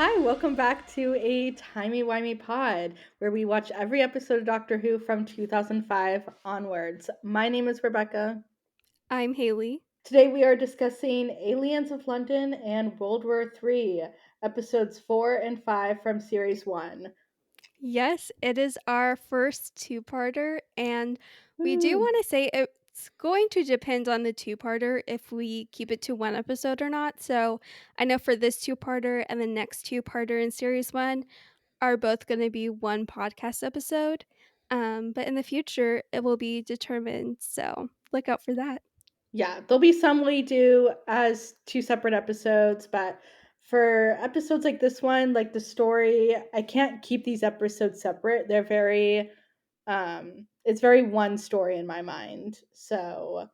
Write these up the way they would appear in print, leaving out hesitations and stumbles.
Hi, welcome back to a timey-wimey pod where we watch every episode of Doctor Who from 2005 onwards. My name is Rebecca. I'm Haley. Today we are discussing Aliens of London and World War III, episodes 4 and 5 from series 1. Yes, it is our first two-parter, and we do Woo. want to say it's going to depend on the two-parter if we keep it to one episode or not. So I know for this two-parter and the next two-parter in series one are both going to be one podcast episode. But in the future, it will be determined. So look out for that. Yeah, there'll be some we do as two separate episodes, but for episodes like this one, like the story, I can't keep these episodes separate. They're very it's very one story in my mind. So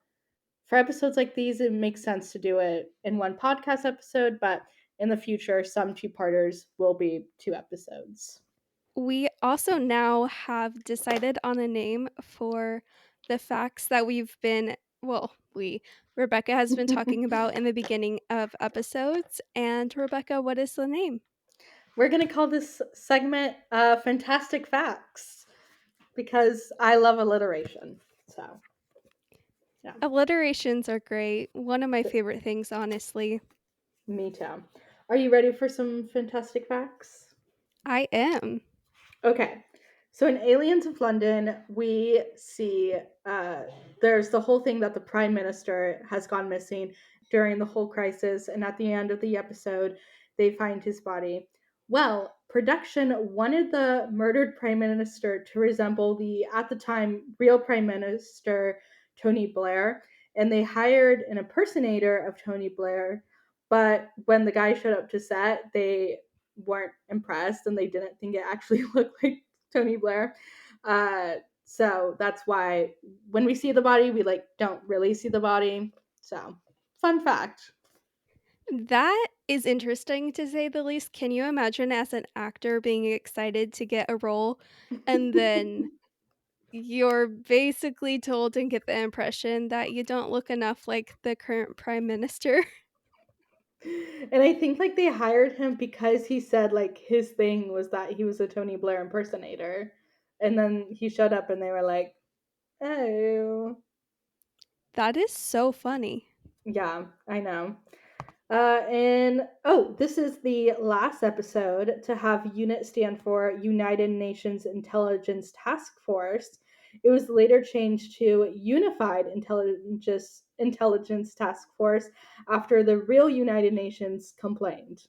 for episodes like these, it makes sense to do it in one podcast episode, but in the future, some two-parters will be two episodes. We also now have decided on a name for the facts that Rebecca has been talking about in the beginning of episodes. And Rebecca, what is the name? We're going to call this segment Fantastic Facts because I love alliteration. So, yeah, Alliterations are great. One of my favorite things, honestly. me too. Are you ready for some fantastic facts? I am. Okay. So in Aliens of London, we see uh, there's the whole thing that the prime minister has gone missing during the whole crisis, and at the end of the episode, they find his body. Well, production wanted the murdered prime minister to resemble the, at the time, real prime minister Tony Blair, and they hired an impersonator of Tony Blair. But when the guy showed up to set, they weren't impressed and they didn't think it actually looked like Tony Blair. So that's why when we see the body, we like don't really see the body. So fun fact. That is interesting to say the least. Can you imagine as an actor being excited to get a role and then you're basically told and get the impression that you don't look enough like the current prime minister? And I think like they hired him because he said like his thing was that he was a Tony Blair impersonator. And then he showed up and they were like, oh, That is so funny. yeah, I know. And oh, this is the last episode to have UNIT stand for United Nations Intelligence Task Force. It was later changed to Unified Intelligence Task Force after the real United Nations complained.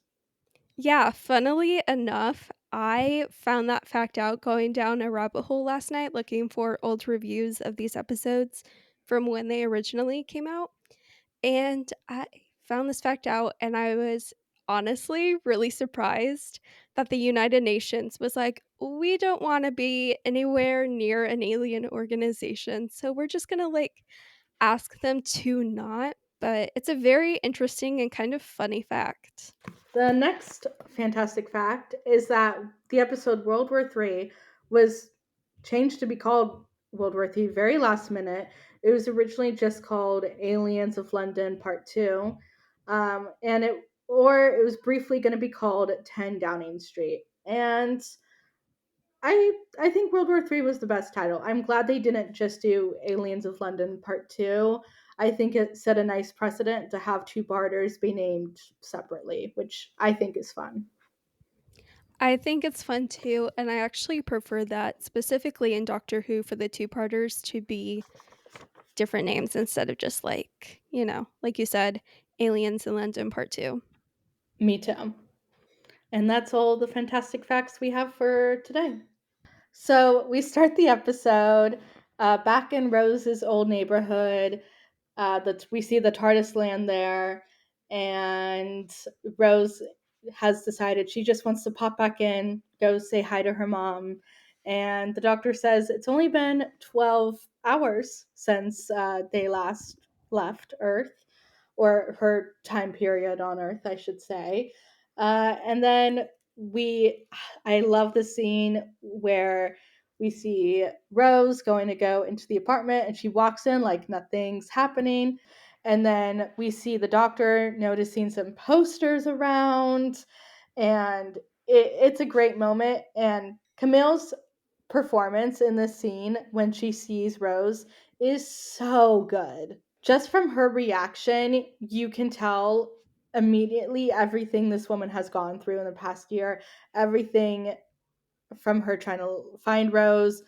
Yeah, funnily enough, I found that fact out going down a rabbit hole last night looking for old reviews of these episodes from when they originally came out. And I found this fact out, and I was honestly really surprised that the United Nations was like, we don't want to be anywhere near an alien organization. So we're just going to ask them to not. But it's a very interesting and kind of funny fact. The next fantastic fact is that the episode World War III was changed to be called World War III very last minute. It was originally just called Aliens of London Part 2. And it was briefly going to be called 10 Downing Street. And I think World War III was the best title. I'm glad they didn't just do Aliens of London Part 2. I think it set a nice precedent to have two barters be named separately, which I think is fun. I think it's fun too, and I actually prefer that specifically in Doctor Who for the two-parters to be different names instead of just like you said, Aliens in London Part 2. Me too. And that's all the fantastic facts we have for today. So we start the episode back in Rose's old neighborhood. That we see the TARDIS land there, and Rose has decided she just wants to pop back in, go say hi to her mom. And the doctor says it's only been 12 hours since they last left Earth, or her time period on Earth, I should say. And then I love the scene where we see Rose going to go into the apartment and she walks in like nothing's happening. And then we see the doctor noticing some posters around. and it's a great moment. And Camille's performance in this scene when she sees Rose is so good. Just from her reaction, you can tell immediately everything this woman has gone through in the past year, everything from her trying to find Rose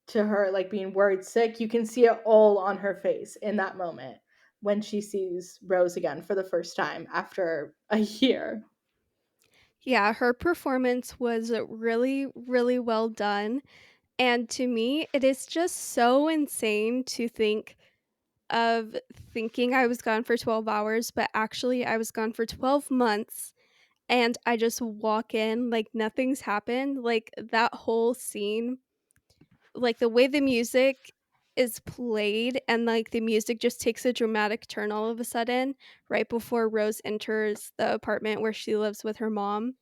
to her like being worried sick. You can see it all on her face in that moment when she sees Rose again for the first time after a year. Yeah, her performance was really, really well done. And to me, it is just so insane to think of thinking I was gone for 12 hours, but actually I was gone for 12 months and I just walk in like nothing's happened. Like that whole scene, like the way the music is played and like the music just takes a dramatic turn all of a sudden right before Rose enters the apartment where she lives with her mom.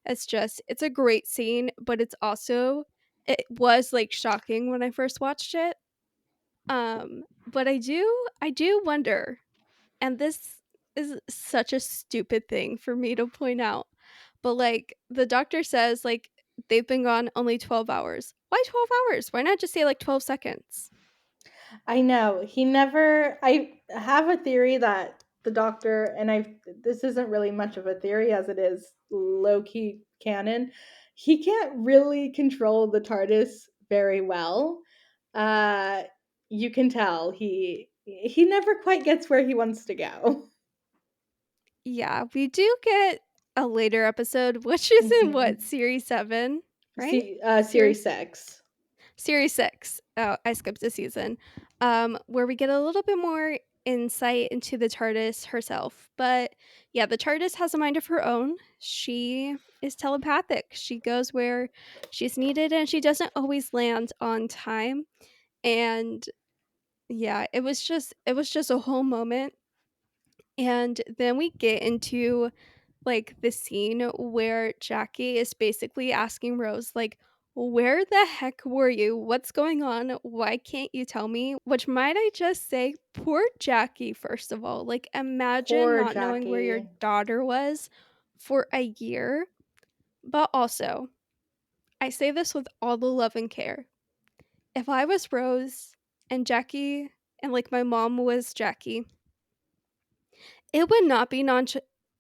It's a great scene, but it's also it was like shocking when I first watched it. But I do wonder, and this is such a stupid thing for me to point out, but like the doctor says like they've been gone only 12 hours. Why 12 hours? Why not just say like 12 seconds? I know. He never I have a theory that the doctor, and I this isn't really much of a theory as it is low key canon. He can't really control the TARDIS very well. Uh you can tell he never quite gets where he wants to go. Yeah, we do get a later episode, which is in what, Mhm. series 7, right? See Series series 6. Series 6. Oh, I skipped a season. Where we get a little bit more insight into the TARDIS herself. But yeah, the TARDIS has a mind of her own. She is telepathic. She goes where she's needed and she doesn't always land on time. And yeah, it was just a whole moment. And then we get into like the scene where Jackie is basically asking Rose like, "Where the heck were you? What's going on? Why can't you tell me?" Which might I just say, poor Jackie first of all. Like imagine Poor not knowing where your Jackie. daughter was for a year. But also, I say this with all the love and care. If I was Rose and Jackie and like my mom was Jackie, it would not be not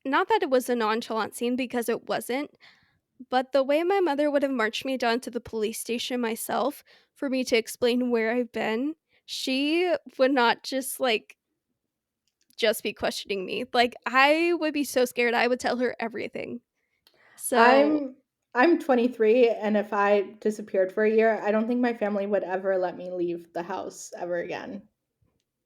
that it was a nonchalant scene because it wasn't, but the way my mother would have marched me down to the police station myself for me to explain where I've been, she would not just be questioning me. Like I would be so scared I would tell her everything. So I'm I'm 23, and if I disappeared for a year, I don't think my family would ever let me leave the house ever again.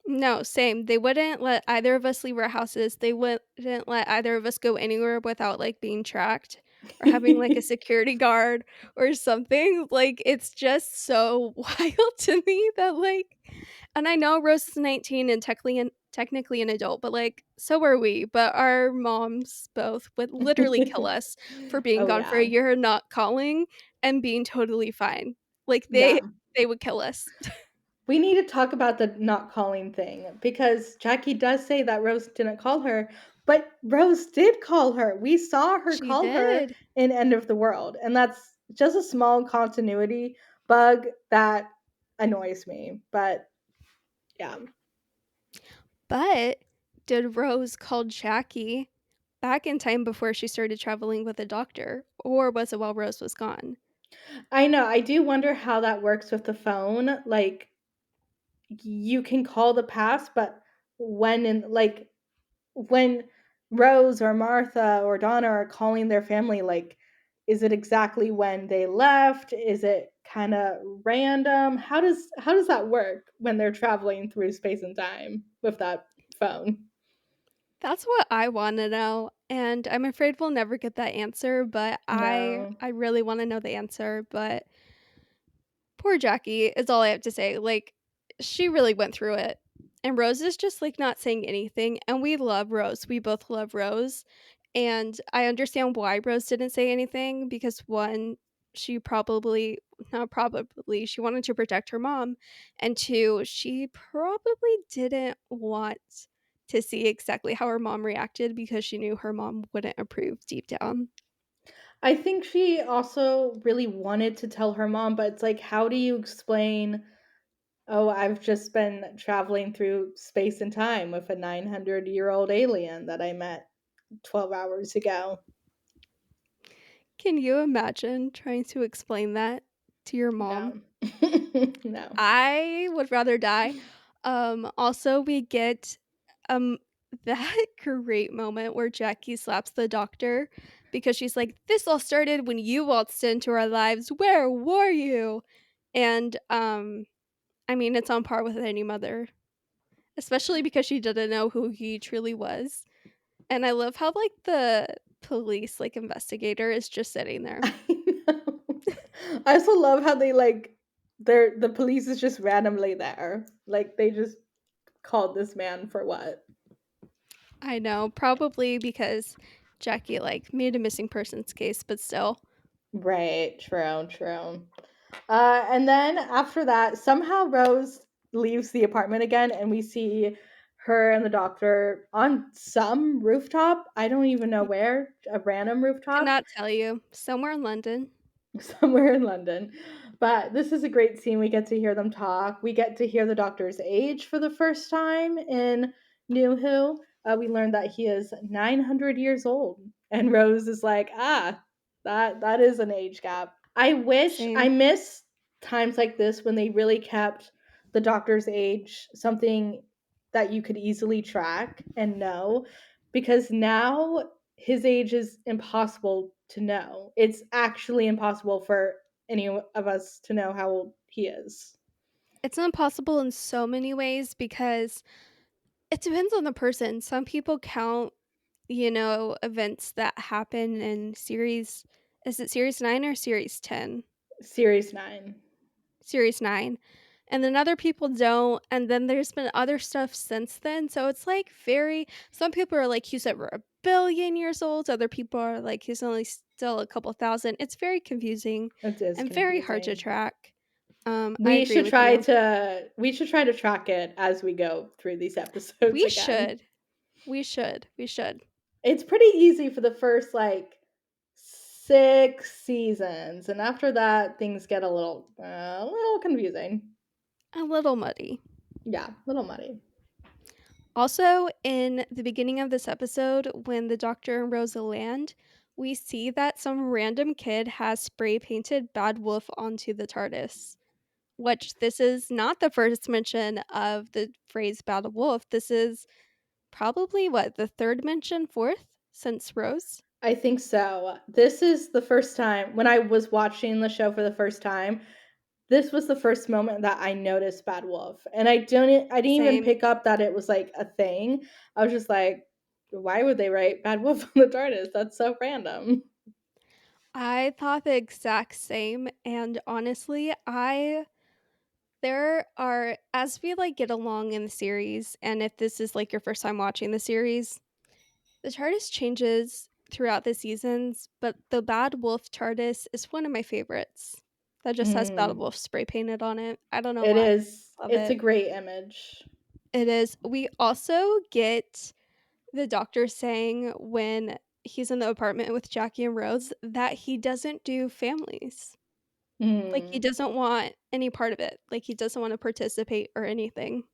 no, same. They wouldn't let either of us leave our houses. They wouldn't let either of us go anywhere without like being tracked or having like a security guard or something. Like it's just so wild to me that like and I know Rose is 19 and technically an adult, but like so are we. But our moms both would literally kill us for being Oh gone for a yeah. year and not calling and being totally fine. Like Yeah. they would kill us. We need to talk about the not calling thing because Jackie does say that Rose didn't call her, but Rose did call her. We saw her She call her did. in End of the World, and that's just a small continuity bug that annoys me. But yeah. But did Rose call Jackie back in time before she started traveling with a doctor, or was it while Rose was gone? I know. I do wonder how that works with the phone. Like you can call the past, but when Rose or Martha or Donna are calling their family, like, is it exactly when they left? Is it kind of random? How does that work when they're traveling through space and time with that phone? That's what I wanna know, and I'm afraid we'll never get that answer, but No. I really wanna know the answer, but poor Jackie is all I have to say, like, she really went through it, and Rose is just, like, not saying anything, and we love Rose, we both love Rose, and I understand why Rose didn't say anything because 1, she probably not probably, she wanted to protect her mom, and 2, she probably didn't want to see exactly how her mom reacted because she knew her mom wouldn't approve deep down. I think she also really wanted to tell her mom, but it's like, how do you explain, "Oh, I've just been traveling through space and time with a 900-year-old alien that I met 12 hours ago." Can you imagine trying to explain that to your mom? No. No. I would rather die. Also, we get, um, that great moment where Jackie slaps the doctor because she's like, "This all started when you waltzed into our lives. Where were you?" And, I mean, it's on par with any mother, especially because she didn't know who he truly was. And I love how, like, the police, like, investigator is just sitting there. I know. I also love how they, like, the police is just randomly there. Like, they just called this man for what? I know, probably because Jackie, like, made a missing persons case, but still. Right, true, true. And then after that, somehow Rose leaves the apartment again, and we see her and the doctor on some rooftop. I don't even know where, a random rooftop. Cannot tell you. Somewhere in London. Somewhere in London. But this is a great scene. We get to hear them talk. We get to hear the doctor's age for the first time in New Who. We learned that he is 900 years old. And Rose is like, ah, that is an age gap. I Same. miss times like this when they really kept the doctor's age something that you could easily track and know, because now his age is impossible to know. It's actually impossible for any of us to know how old he is. It's impossible in so many ways because it depends on the person. Some people count, events that happen in series, is it series 9 or series 10? Series 9. Series 9. And then other people don't, and then there's been other stuff since then, so it's, like, very some people are like, "He's over 1,000,000,000 years old," other people are like, "He's only still a couple thousand." It's very confusing It is and very hard to confusing. track. I agree with you. We should try to track it as we go through these episodes We again. should. We should. It's pretty easy for the first like 6 seasons, and after that things get a little confusing. A little muddy. Yeah, a little muddy. Also, in the beginning of this episode, when the Doctor and Rosa land, we see that some random kid has spray painted Bad Wolf onto the TARDIS. Which this is not the first mention of the phrase Bad Wolf. This is probably what, the third mention, fourth since Rose? I think so. This is the first time when I was watching the show for the first time, this was the first moment that I noticed Bad Wolf, and I didn't even Same. pick up that it was, like, a thing. I was just like, "Why would they write Bad Wolf on the TARDIS? That's so random." I thought the exact same, and honestly, I there are as we, like, get along in the series, and if this is, like, your first time watching the series, the TARDIS changes throughout the seasons, but the Bad Wolf TARDIS is one of my favorites. That just has Bad Mm. Wolf spray painted on it. I don't know It why. is. Love It's a it. great image. It is. We also get the doctor saying when he's in the apartment with Jackie and Rose that he doesn't do families. Like, he Mm. doesn't want any part of it. Like, he doesn't wanna participate or anything.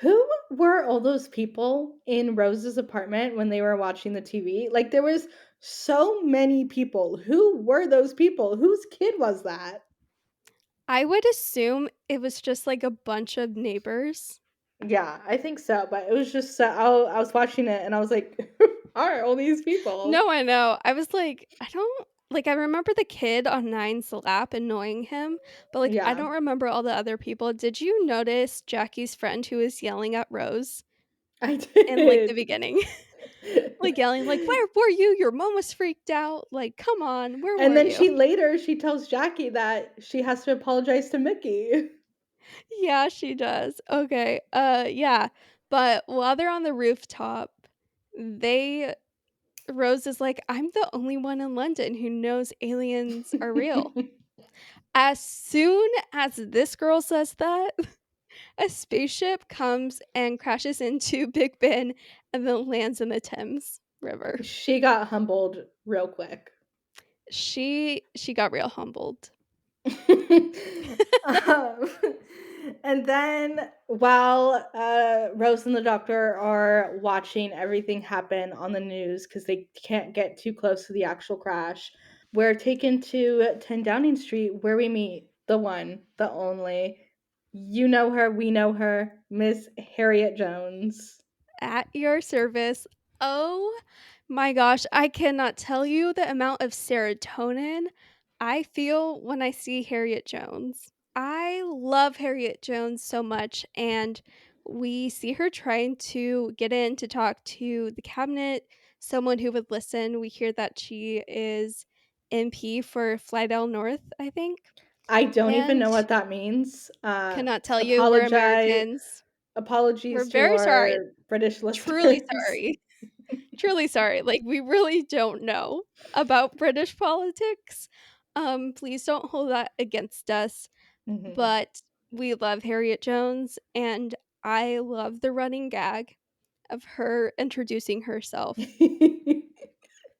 Who were all those people in Rose's apartment when they were watching the TV? Like, there was so many people. Who were those people? Whose kid was that? I would assume it was just, like, a bunch of neighbors. Yeah, I think so, but it was just so I was watching it and I was like, "Who are all these people?" No, I know. I was like, I don't like, I remember the kid on Nine's lap annoying him, but, like, I Yeah, don't remember all the other people. Did you notice Jackie's friend who was yelling at Rose I in, like, the did. beginning? Like, yelling, like, "Where were you? Your mom was freaked out. Like, come on, where And were then you?" she tells Jackie that she has to apologize to Mickey. Yeah, she does. Okay, yeah, but while they're on the rooftop, they Rose is like, "I'm the only one in London who knows aliens are real." As soon as this girl says that, A spaceship comes and crashes into Big Ben and then lands in the Thames River. She got humbled real quick. She got real humbled. um, and then while Rose and the doctor are watching everything happen on the news because they can't get too close to the actual crash, we're taken to 10 Downing Street where we meet the one, the only. You know her, we know her, Miss Harriet Jones. At your service. Oh my gosh, I cannot tell you the amount of serotonin I feel when I see Harriet Jones. I love Harriet Jones so much, and we see her trying to get in to talk to the cabinet, someone who would listen. We hear that she is MP for Flydale North, I think, I don't even and know what that means. cannot tell you we're Apologize. Americans. We're Apologies to very sorry. our British Truly listeners. sorry. Truly sorry, like, we really don't know about British politics. Please don't hold that against us, Mhm. but we love Harriet Jones, and I love the running gag of her introducing herself to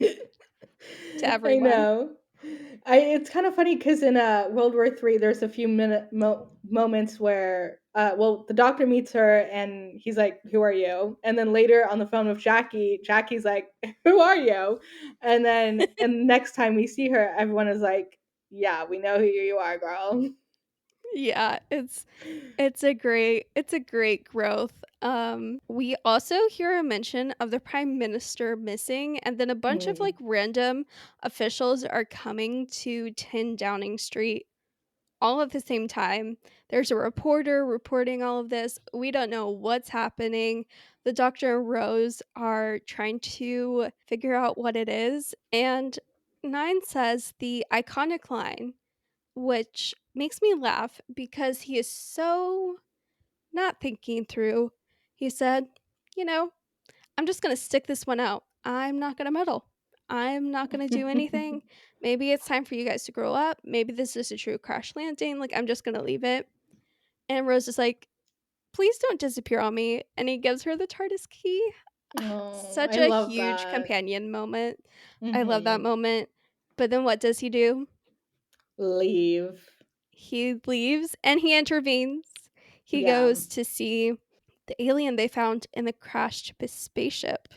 I everyone. know. It's kind of funny because in World War III, there's a few moments where, well, the doctor meets her and he's like, "Who are you?" And then later on the phone with Jackie, Jackie's like, "Who are you?" And next time we see her, everyone is like, "Yeah, we know who you are, girl." Yeah, it's a great growth. We also hear a mention of the prime minister missing, and then a bunch of, Mm. like, random officials are coming to 10 Downing Street all at the same time. There's a reporter reporting all of this. We don't know what's happening. The doctor and Rose are trying to figure out what it is, and Nine says the iconic line, which makes me laugh because he is so not thinking through. He said, "You know, I'm just gonna stick this one out. I'm not gonna meddle. I'm not gonna do anything. Maybe it's time for you guys to grow up. Maybe this is a true crash landing. Like, I'm just gonna leave it." And Rose is like, "Please don't disappear on me." And he gives her the TARDIS key. Oh, Such I a love huge that. companion moment. I love that Mhm. moment. But then what does he do? Leave. He leaves and he intervenes. He Yeah. goes to see the alien they found in the crashed spaceship.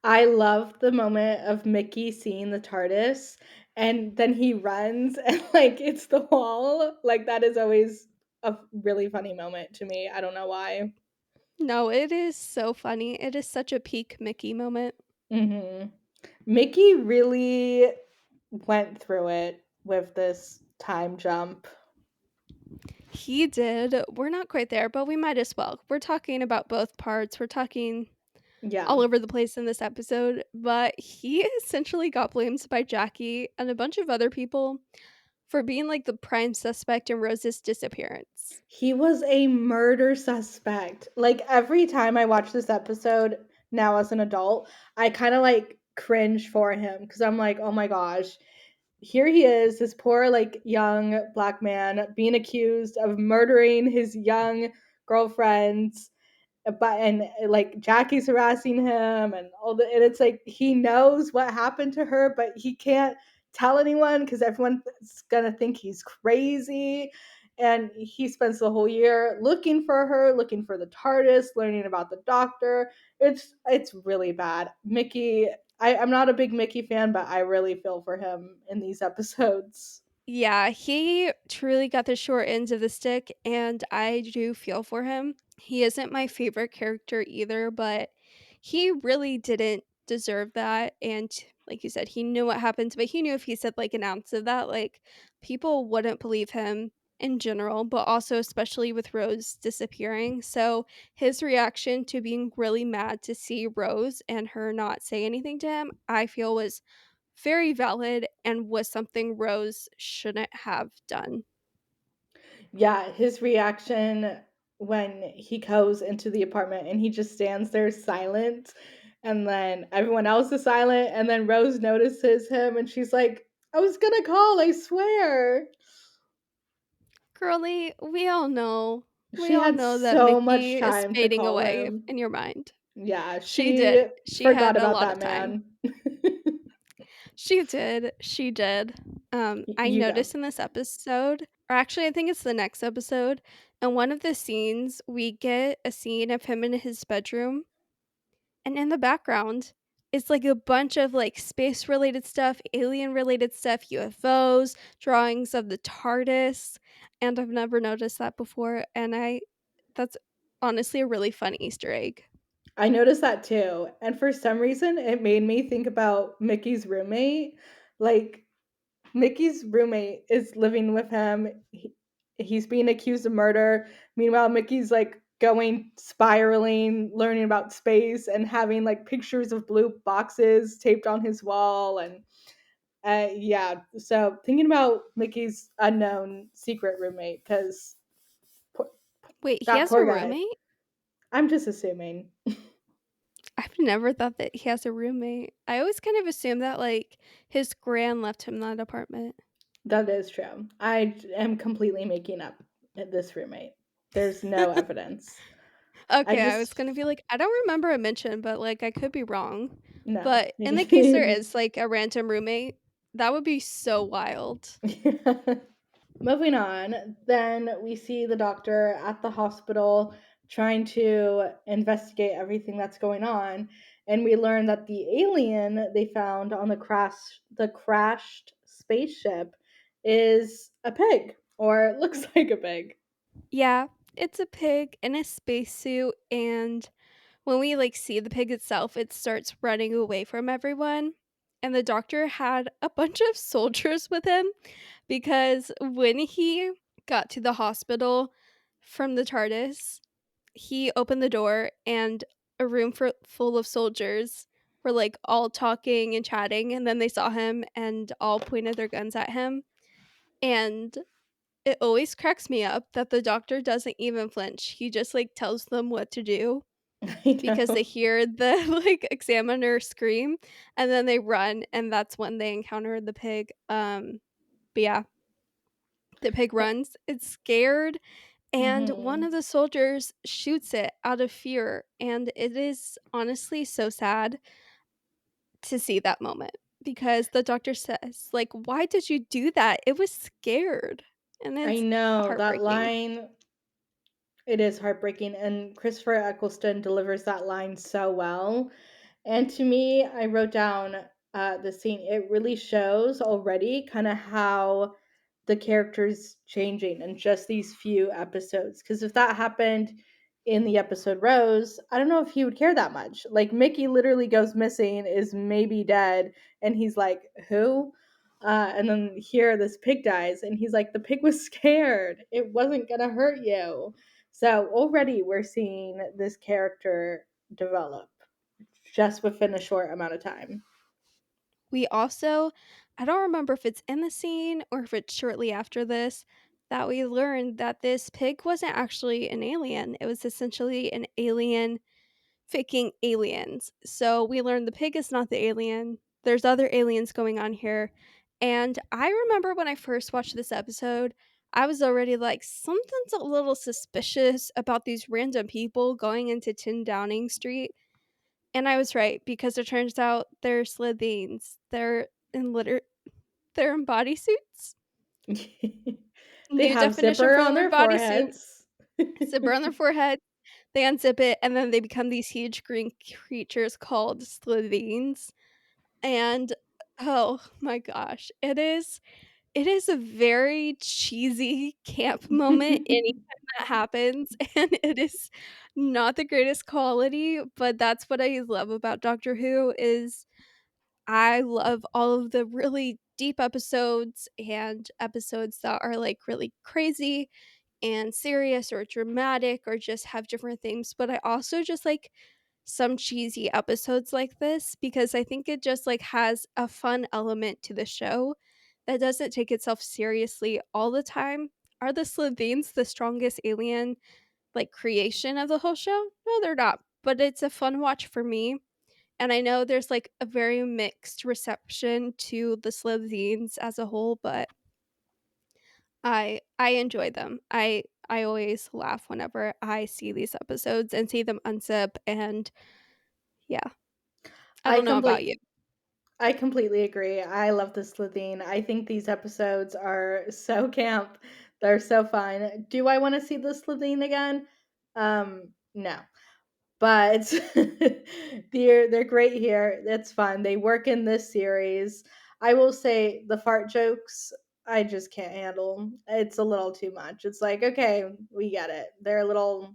I love the moment of Mickey seeing the TARDIS and then he runs and like it's the wall. Like that is always a really funny moment to me. I don't know why. No, it is so funny. It is such a peak Mickey moment. Mhm. Mickey really went through it with this time jump. He did. We're not quite there, but we might as well. We're talking about both parts. We're talking all Yeah. over the place in this episode, but he essentially got blamed by Jackie and a bunch of other people for being like the prime suspect in Rose's disappearance. He was a murder suspect. Like every time I watch this episode now as an adult, I kind of like cringe for him because I'm like, oh my gosh, here he is, this poor like young black man being accused of murdering his young girlfriends, but and like Jackie's harassing him and all the and it's like he knows what happened to her, but he can't tell anyone because everyone's gonna think he's crazy. And he spends the whole year looking for her, looking for the TARDIS, learning about the doctor. It's really bad. Mickey, I'm not a big Mickey fan, but I really feel for him in these episodes. Yeah, he truly got the short ends of the stick, and I do feel for him. He isn't my favorite character either, but he really didn't deserve that. And like you said, he knew what happened, but he knew if he said like an ounce of that, like people wouldn't believe him in general, but also especially with Rose disappearing. So his reaction to being really mad to see Rose and her not say anything to him, I feel was very valid and was something Rose shouldn't have done. Yeah, his reaction when he goes into the apartment and he just stands there silent, and then everyone else is silent, and then Rose notices him and she's like, I was gonna call, I swear. Girlie, we all know. We She all had know that so much Mickey is time to fading call away him. in your mind. Yeah, She did. she She forgot had a about lot that of time. man. She did, she did. I You go. noticed in this episode, or actually I think it's the next episode, in one of the scenes, we get a scene of him in his bedroom, and in the background, it's like a bunch of like space related stuff, alien related stuff, UFOs, drawings of the TARDIS, and I've never noticed that before, and I that's honestly a really fun Easter egg. I noticed that too, and for some reason, it made me think about Mickey's roommate. Like, Mickey's roommate is living with him. He's being accused of murder. Meanwhile, Mickey's like going spiraling, learning about space, and having like pictures of blue boxes taped on his wall. And yeah, so thinking about Mickey's unknown secret roommate, because Wait, he that has a poor guy. roommate? I'm just assuming. I've never thought that he has a roommate. I always kind of assumed that, like, his gran left him that apartment. That is true. I am completely making up this roommate. There's no evidence. I Okay, I was just gonna be like, I don't remember a mention, but, like, I could be wrong. no. But in the case there is, like, a random roommate, that would be so wild. Moving on, then we see the doctor at the hospital trying to investigate everything that's going on, and we learn that the alien they found on the crashed spaceship is a pig, or it looks like a pig. Yeah, it's a pig in a spacesuit, and when we, like, see the pig itself, it starts running away from everyone, and the doctor had a bunch of soldiers with him because when he got to the hospital from the TARDIS, he opened the door and a room full of soldiers were, like, all talking and chatting, and then they saw him and all pointed their guns at him, and it always cracks me up that the doctor doesn't even flinch. He just, like, tells them what to do I because they know. hear the, like, examiner scream, and then they run, and that's when they encounter the pig, but yeah, the pig runs, it's scared, and one Hmm. of the soldiers shoots it out of fear, and it is honestly so sad to see that moment because the doctor says, like, "Why did you do that? It was scared." And I it's know that heartbreaking. line. It is heartbreaking, and Christopher Eccleston delivers that line so well. And to me, I wrote down the scene. It really shows already kind of how the character's changing in just these few episodes. Because if that happened in the episode Rose, I don't know if he would care that much. Like, Mickey literally goes missing, is maybe dead, and he's like, who? And then here, this pig dies, and he's like, the pig was scared. It wasn't going to hurt you. So already we're seeing this character develop just within a short amount of time. We also I don't remember if it's in the scene or if it's shortly after this, that we learned that this pig wasn't actually an alien. It was essentially an alien faking aliens. So we learned the pig is not the alien. There's other aliens going on here. And I remember when I first watched this episode, I was already like, something's a little suspicious about these random people going into 10 Downing Street. And I was right because it turns out they're Slithines. They're in bodysuits. They New have definition zipper for on them in their bodysuit. foreheads. Zipper on their forehead. They unzip it, and then they become these huge green creatures called Slithines. And oh my gosh, it is a very cheesy camp moment anytime that happens, and it is not the greatest quality, but that's what I love about Doctor Who is I love all of the really deep episodes and episodes that are, like, really crazy and serious or dramatic or just have different themes, but I also just like some cheesy episodes like this because I think it just, like, has a fun element to the show that doesn't take itself seriously all the time. Are the Slitheen's the strongest alien, like, creation of the whole show? No, they're not, but it's a fun watch for me, and I know there's, like, a very mixed reception to the Slitheen's as a whole, but I enjoy them. I always laugh whenever I see these episodes and see them unzip, and yeah, I I don't know about complete you. I completely agree. I love the sleuthing. I think these episodes are so camp. They're so fun. Do I want to see the sleuthing again? No. But they're great here. It's fun. They work in this series. I will say the fart jokes I just can't handle. It's a little too much. It's like, okay, we get it. They're a little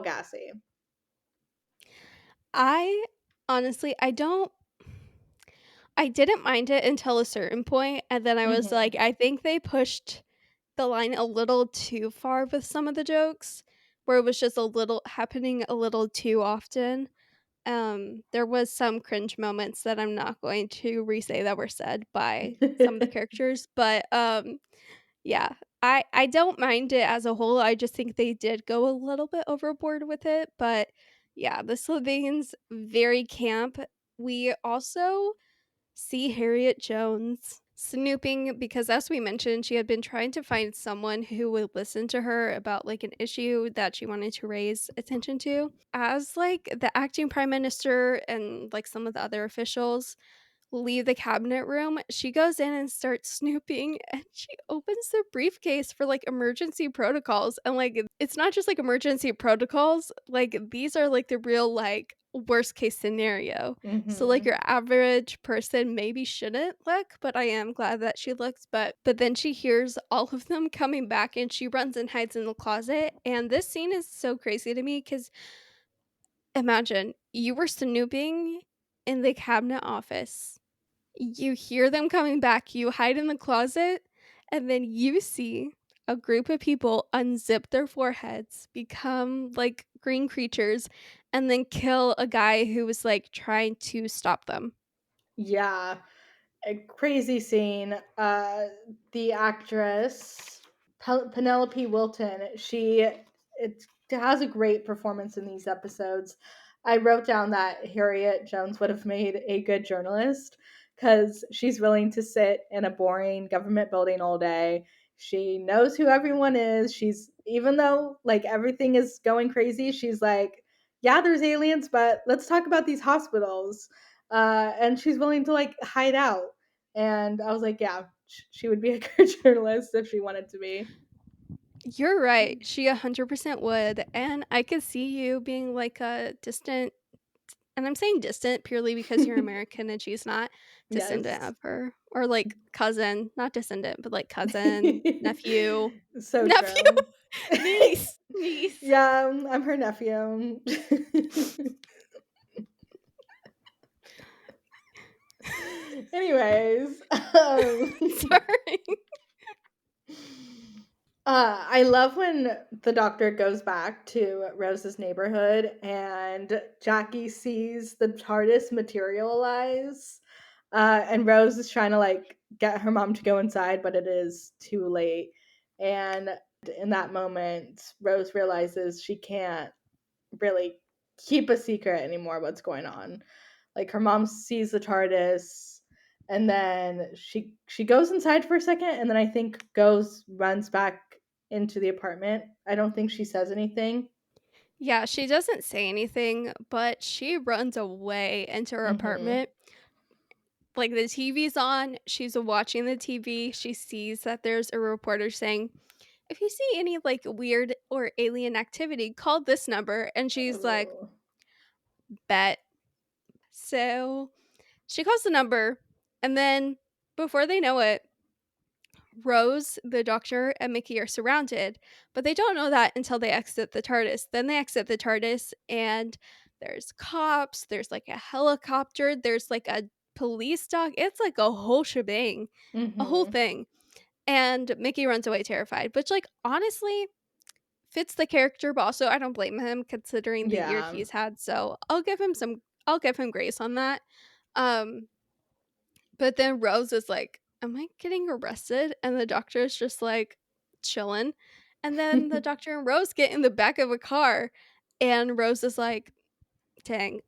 gassy. I honestly, I didn't mind it until a certain point, and then I was Mhm. like, I think they pushed the line a little too far with some of the jokes, where it was just a little happening a little too often. There was some cringe moments that I'm not going to re-say that were said by some of the characters, but, yeah, I don't mind it as a whole, I just think they did go a little bit overboard with it, but yeah, the Slovenians, very camp. We also see Harriet Jones snooping because, as we mentioned, she had been trying to find someone who would listen to her about, like, an issue that she wanted to raise attention to. As, like, the acting prime minister and, like, some of the other officials leave the cabinet room, she goes in and starts snooping, and she opens the briefcase for, like, emergency protocols, and, like, it's not just, like, emergency protocols, like, these are, like, the real, like, worst case scenario. So, like, Mhm. your average person maybe shouldn't look, but I am glad that she looks, but then she hears all of them coming back, and she runs and hides in the closet, and this scene is so crazy to me because imagine, you were snooping in the cabinet office, you hear them coming back, you hide in the closet, and then you see a group of people unzip their foreheads, become like green creatures, and then kill a guy who was like trying to stop them. Yeah. A crazy scene. The actress Penelope Wilton, it has a great performance in these episodes. I wrote down that Harriet Jones would have made a good journalist because she's willing to sit in a boring government building all day. She knows who everyone is. She's even though like everything is going crazy, she's like, yeah, there's aliens, but let's talk about these hospitals. And she's willing to like hide out, and I was like, yeah, she would be a good journalist if she wanted to be. You're right. She 100% would. And I could see you being like a distant, and I'm saying distant purely because you're American and she's not, descendant Yes. of her. Or like cousin, not descendant, but like cousin, nephew, So nephew, true. niece. Yeah, I'm her nephew. Anyways, Sorry. I love when the doctor goes back to Rose's neighborhood and Jackie sees the TARDIS materialize. And Rose is trying to like get her mom to go inside, but it is too late. And in that moment, Rose realizes she can't really keep a secret anymore what's going on. Like her mom sees the TARDIS, and then she goes inside for a second, and then I think goes runs back into the apartment. I don't think she says anything. Yeah, she doesn't say anything, but she runs away into her Mhm. apartment. Like the TV's on, she's watching the TV. She sees that there's a reporter saying, if you see any like weird or alien activity, call this number. And she's like, Oh. bet. So she calls the number, and then before they know it, Rose, the doctor, and Mickey are surrounded, but they don't know that until they exit the TARDIS. Then they exit the TARDIS, and there's cops, there's like a helicopter, there's like a police dog. It's like a whole shebang, a whole Mhm. thing. And Mickey runs away terrified, which, like, honestly fits the character, but also I don't blame him considering the year Yeah. he's had. So I'll give him grace on that. Um, but then Rose is like, "Am I getting arrested?" And the doctor is just like chilling. And then the doctor and Rose get in the back of a car, and Rose is like, "Dang,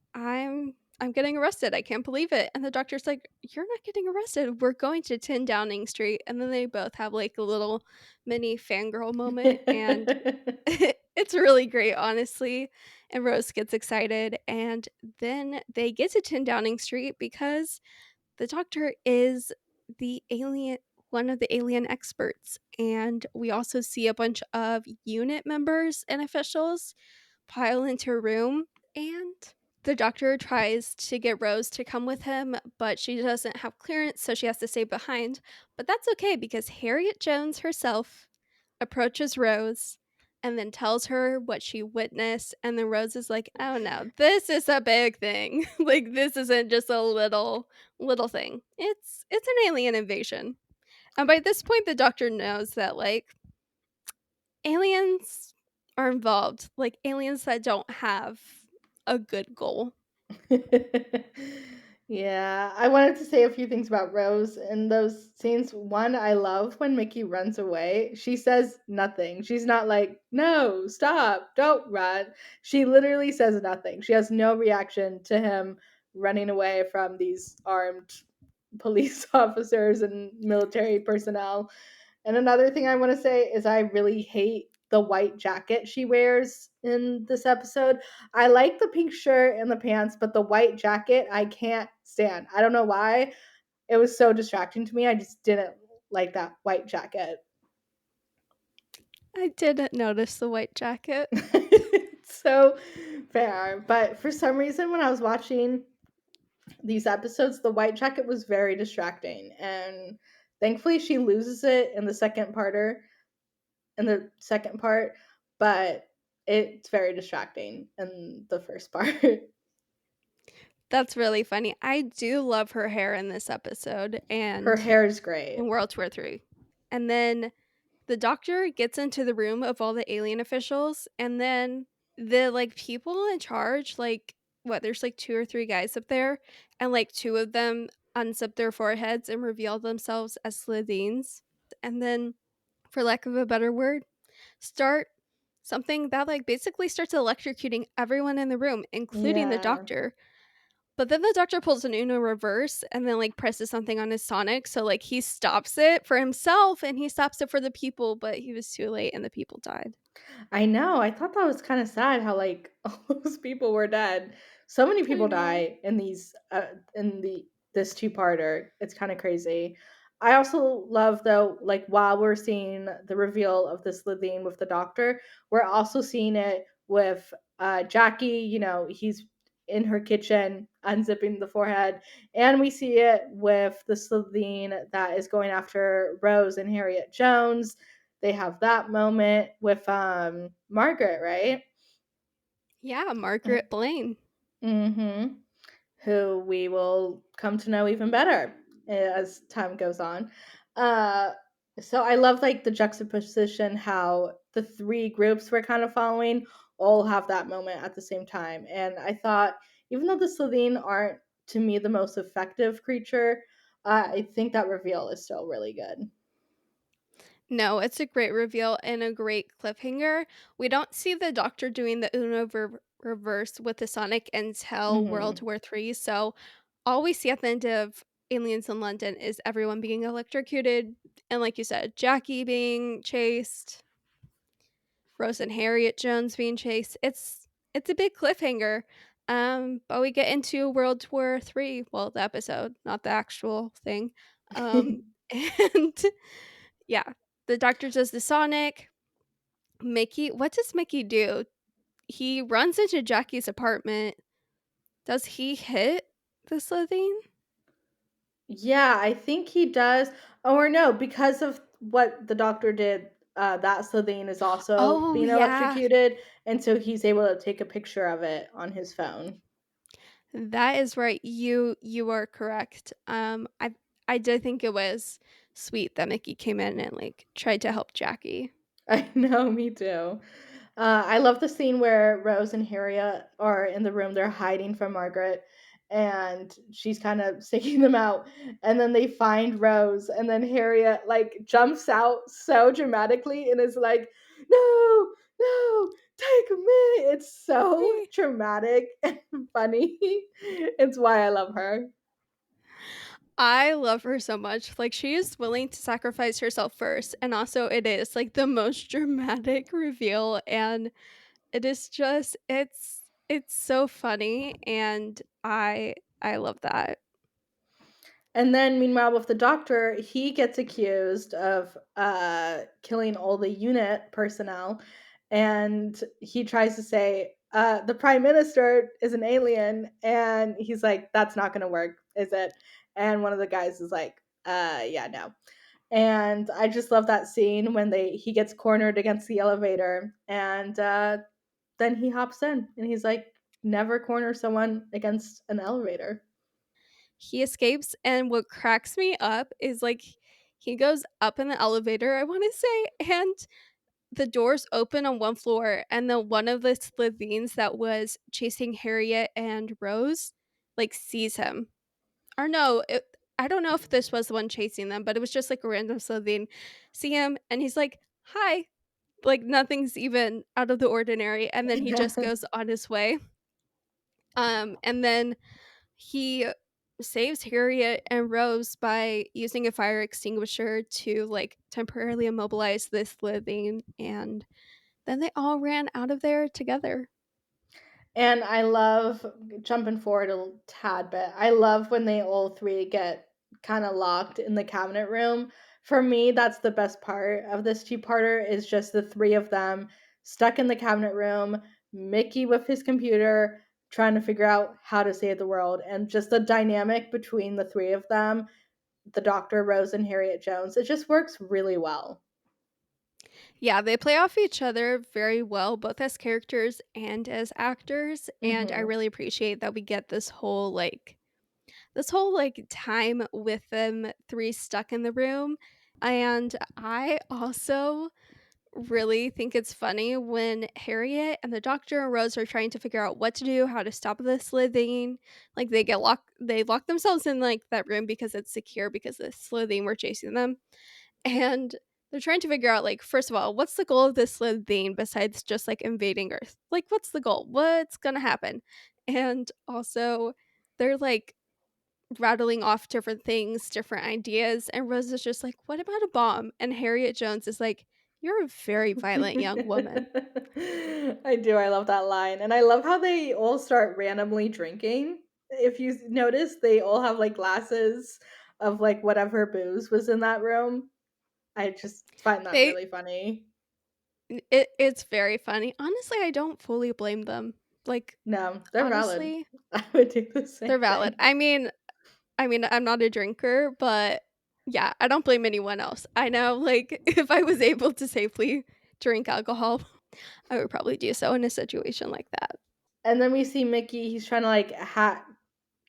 I'm getting arrested. I can't believe it." And the doctor's like, "You're not getting arrested. We're going to 10 Downing Street." And then they both have like a little mini fangirl moment. And it's really great, honestly. And Rose gets excited. And then they get to 10 Downing Street because the doctor is the alien, one of the alien experts. And we also see a bunch of unit members and officials pile into a room. And the doctor tries to get Rose to come with him, but she doesn't have clearance, so she has to stay behind. But that's okay because Harriet Jones herself approaches Rose and then tells her what she witnessed. And then Rose is like, "Oh no, this is a big thing. Like this isn't just a little thing. It's an alien invasion." And by this point the doctor knows that like aliens are involved, like aliens that don't have a good goal. Yeah, I wanted to say a few things about Rose in those scenes. One, I love when Mickey runs away. She says nothing. She's not like, no, stop, don't run. She literally says nothing. She has no reaction to him running away from these armed police officers and military personnel. And another thing I want to say is I really hate the white jacket she wears in this episode. I like the pink shirt and the pants, but the white jacket I can't stand. I don't know why. It was so distracting to me. I just didn't like that white jacket. I didn't notice the white jacket. So fair. But for some reason, when I was watching these episodes, the white jacket was very distracting. And thankfully, she loses it in the second part, but it's very distracting in the first part. That's really funny. I do love her hair in this episode Her and hair is great. in World War III. And then the doctor gets into the room of all the alien officials, and then the like people in charge, like what, there's like two or three guys up there, and like two of them unzip their foreheads and reveal themselves as Slithines. And then, for lack of a better word, start something that like basically starts electrocuting everyone in the room, including the Yeah. doctor. But then the doctor pulls an Uno reverse and then like presses something on his Sonic. So like he stops it for himself and he stops it for the people, but he was too late and the people died. I know. I thought that was kind of sad how like all those people were dead. So many I people know. die in these in the this two-parter. It's kind of crazy. I also love though, like while we're seeing the reveal of this Levine with the doctor, we're also seeing it with Jackie. You know, he's in her kitchen unzipping the forehead, and we see it with the Levine that is going after Rose and Harriet Jones. They have that moment with Margaret, right? Yeah, Margaret Blaine. Mm-hmm. Who we will come to know even better as time goes on. Uh, so I love like the juxtaposition how the three groups we're kind of following all have that moment at the same time. And I thought, even though the Slovene aren't to me the most effective creature, I think that reveal is still really good. No, it's a great reveal and a great cliffhanger. We don't see the doctor doing the Uno reverse with the Sonic until World Mm-hmm. War III. So all we see at the end of Aliens in London is everyone being electrocuted. And like you said, Jackie being chased, Rose and Harriet Jones being chased. It's a big cliffhanger. But we get into World War III. Well, the episode, not the actual thing. And yeah, the doctor does the Sonic. Mickey, what does Mickey do? He runs into Jackie's apartment. Does he hit the Slitheen? Yeah, I think he does. Or no, because of what the doctor did, that Slovene is also Oh being yeah, electrocuted, and so he's able to take a picture of it on his phone. that is right. You are correct. I did think it was sweet that Mickey came in and like tried to help Jackie. I know, me too. I love the scene where Rose and Harriet are in the room. They're hiding from Margaret, and she's kind of staking them out. And then they find Rose, and then Harriet like jumps out so dramatically and is like, "No, no!" take me. It's so Me. dramatic and funny. It's why I love her. I love her so much. Like, she is willing to sacrifice herself first, and also it is, like, the most dramatic reveal, and it is just it's so funny, and I love that. And then meanwhile with the doctor, he gets accused of killing all the unit personnel, and he tries to say the prime minister is an alien, and he's like, that's not going to work, is it? And one of the guys is like, yeah, no. And I just love that scene when they he gets cornered against the elevator, and then he hops in and he's like, never corner someone against an elevator. He escapes, and what cracks me up is, like, he goes up in the elevator, I wanna say, and the doors open on one floor, and then one of the Slitheen's that was chasing Harriet and Rose, like, sees him. Or no, I don't know if this was the one chasing them, but it was just, like, a random Slitheen. See him, and he's like, "Hi." Like, nothing's even out of the ordinary, and then he just goes on his way. And then he saves Harriet and Rose by using a fire extinguisher to, like, temporarily immobilize this living, and then they all ran out of there together. And I love, jumping forward a tad bit, I love when they all three get kind of locked in the cabinet room. For me, that's the best part of this two-parter is just the three of them stuck in the cabinet room, Mickey with his computer trying to figure out how to save the world, and just the dynamic between the three of them, the Doctor, Rose, and Harriet Jones. It just works really well. Yeah, they play off each other very well, both as characters and as actors, and I Mhm. really appreciate that we get this whole time with them 3 stuck in the room, and I also really think it's funny when Harriet and the Doctor and Rose are trying to figure out what to do, how to stop the slithing. Like they lock themselves in like that room because it's secure because the slithing were chasing them. And they're trying to figure out like, first of all, what's the goal of this slithing besides just like invading Earth? Like what's the goal? What's gonna happen? And also they're like rattling off different things, different ideas, and Rose is just like, "What about a bomb?" And Harriet Jones is like, "You're a very violent young woman." I do. I love that line. And I love how they all start randomly drinking. If you notice, they all have like glasses of like whatever booze was in that room. I just find that They really funny. it's very funny. Honestly, I don't fully blame them. Like, No, they're valid. honestly, I would do the they're same valid. thing. I mean, I'm not a drinker, but yeah, I don't blame anyone else. I know, like, if I was able to safely drink alcohol, I would probably do so in a situation like that. And then we see Mickey, he's trying to like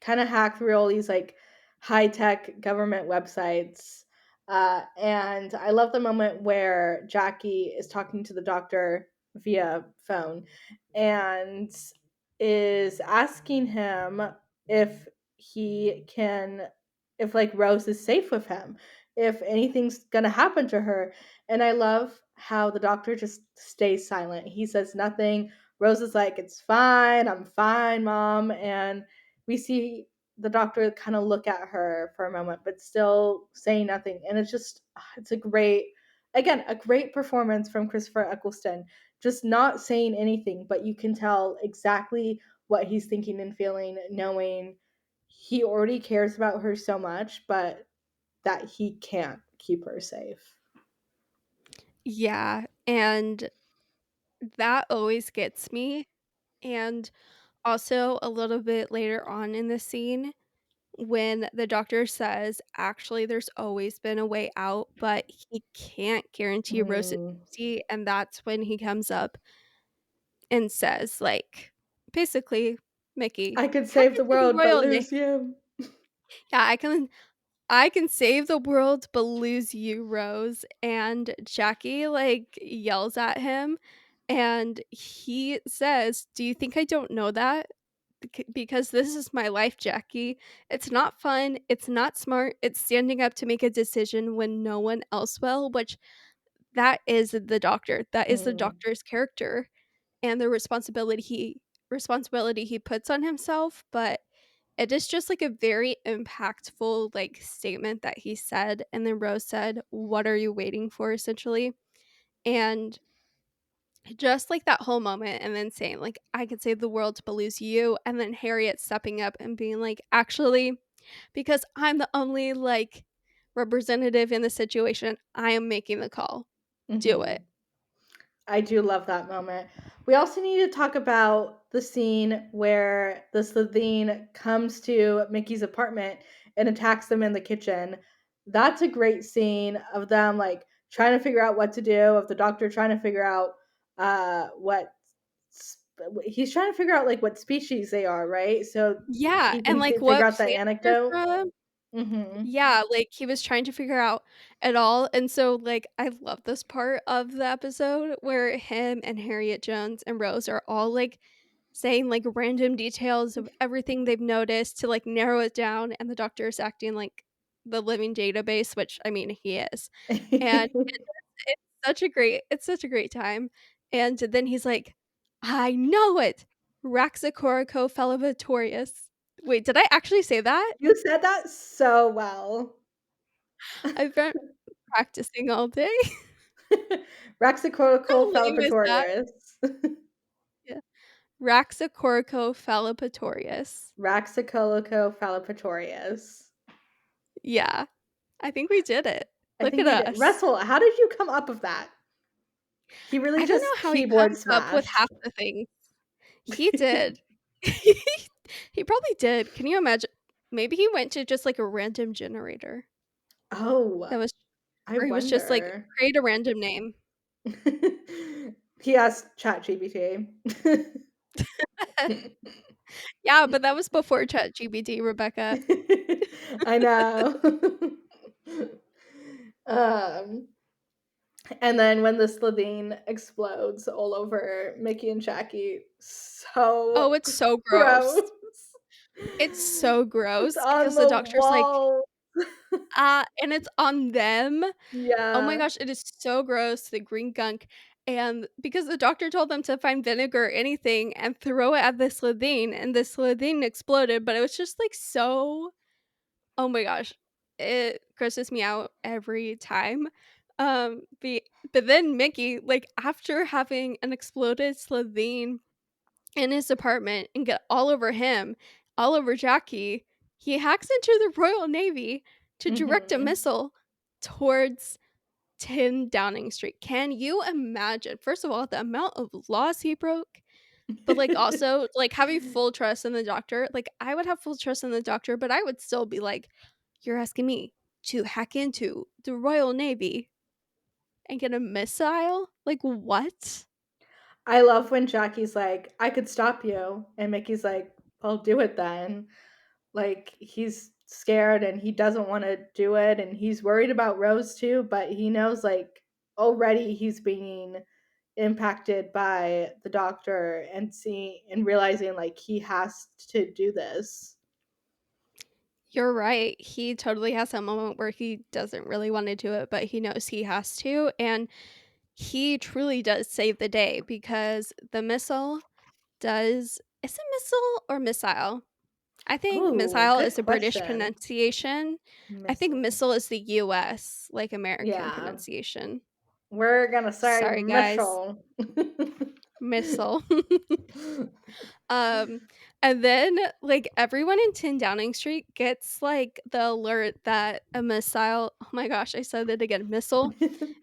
kind of hack through all these like high tech government websites. And I love the moment where Jackie is talking to the doctor via phone and is asking him if he can, if like Rose is safe with him, if anything's gonna happen to her. And I love how the doctor just stays silent. He says nothing. Rose is like, it's fine, I'm fine, mom. And we see the doctor kind of look at her for a moment, but still saying nothing. And it's just, it's a great, again, a great performance from Christopher Eccleston. Just not saying anything, but you can tell exactly what he's thinking and feeling, knowing he already cares about her so much, but that he can't keep her safe. Yeah, and that always gets me. And also, a little bit later on in the scene, when the doctor says, "Actually, there's always been a way out, but he can't guarantee Rose's Mm. safety," and that's when he comes up and says, like, basically, "Mickey, I could hack save the into the world, but royal lose you. yeah, I can save the world but lose you, Rose." And Jackie, like, yells at him, and he says, "Do you think I don't know that? Because this is my life, Jackie. It's not fun, it's not smart, it's standing up to make a decision when no one else will," which that is the doctor. That is the Mm. doctor's character. and the responsibility he puts on himself, but it is just, like, a very impactful, like, statement that he said, and then Rose said, "What are you waiting for?" essentially, and just, like, that whole moment and then saying, like, "I could save the world but lose you," and then Harriet stepping up and being like, "Actually, because I'm the only, like, representative in the situation, I am making the call. Do it." Mhm. I do love that moment. We also need to talk about the scene where the Slitheen comes to Mickey's apartment and attacks them in the kitchen. That's a great scene of them like trying to figure out what to do, of the doctor trying to figure out what he's trying to figure out like what species they are, right? So Yeah, he and, can like, figure what out the planet they're anecdote. from. Mhm. Yeah, like, he was trying to figure out it all, and so, like, I love this part of the episode where him and Harriet Jones and Rose are all, like, saying, like, random details of everything they've noticed to, like, narrow it down, and the doctor is acting like the living database, which, I mean, he is, and it's such a great time, and then he's like, "I know it! Raxacoricofallapatorius." Wait, did I actually say that? You said that so well. I've been practicing all day. Raxacoricocal How lame is that? falcipatorius. Yeah. Raxacoricofallapatorius. Raxacolico falcipatorius. Yeah, I think we did it. I Look think at we did. us. Russell, how did you come up with that? He really I don't just know how he keyboard comes up with smashed. half the things. He did. He he probably did. Can you imagine? Maybe he went to just, like, a random generator Oh, that was I or he was just like, wonder. "Create a random name." He asked ChatGPT. Yeah, but that was before ChatGPT, Rebecca. I know. um, and then when the Slitheen explodes all over Mickey and Jackie, so Oh, it's so gross. gross. It's so It's gross on because the the doctor's like, wall. and it's on them. Oh my Yeah. gosh, it is so gross, the green gunk, and because the doctor told them to find vinegar or anything and throw it at the Slitheen, and the Slitheen exploded, but it was just, like, so oh my gosh, it grosses me out every time. Be but then Mickey, like, after having an exploded Slitheen in his apartment and get all over him, all over Jackie, he hacks into the Royal Navy to direct a Mhm. missile towards 10 Downing Street. Can you imagine? First of all, the amount of laws he broke, but, like, also, like, having full trust in the doctor. Like, I would have full trust in the doctor, but I would still be like, "You're asking me to hack into the Royal Navy and get a missile? Like, what?" I love when Jackie's like, "I could stop you," and Mickey's like, "I'll do it then." Like, he's scared and he doesn't wanna do it, and he's worried about Rose too, but he knows, like, already he's being impacted by the doctor and realizing, like, he has to do this. You're right. He totally has that moment where he doesn't really wanna do it, but he knows he has to, and he truly does save the day because the missile does is it missile or missile? I think Ooh, missile good is a British question. pronunciation. I think Missile. missile is the US, like, American Yeah. pronunciation. We're gonna say Sorry, guys. missile. Missile. Um, and then, like, everyone in 10 Downing Street gets, like, the alert that a missile oh my gosh, I said it again, missile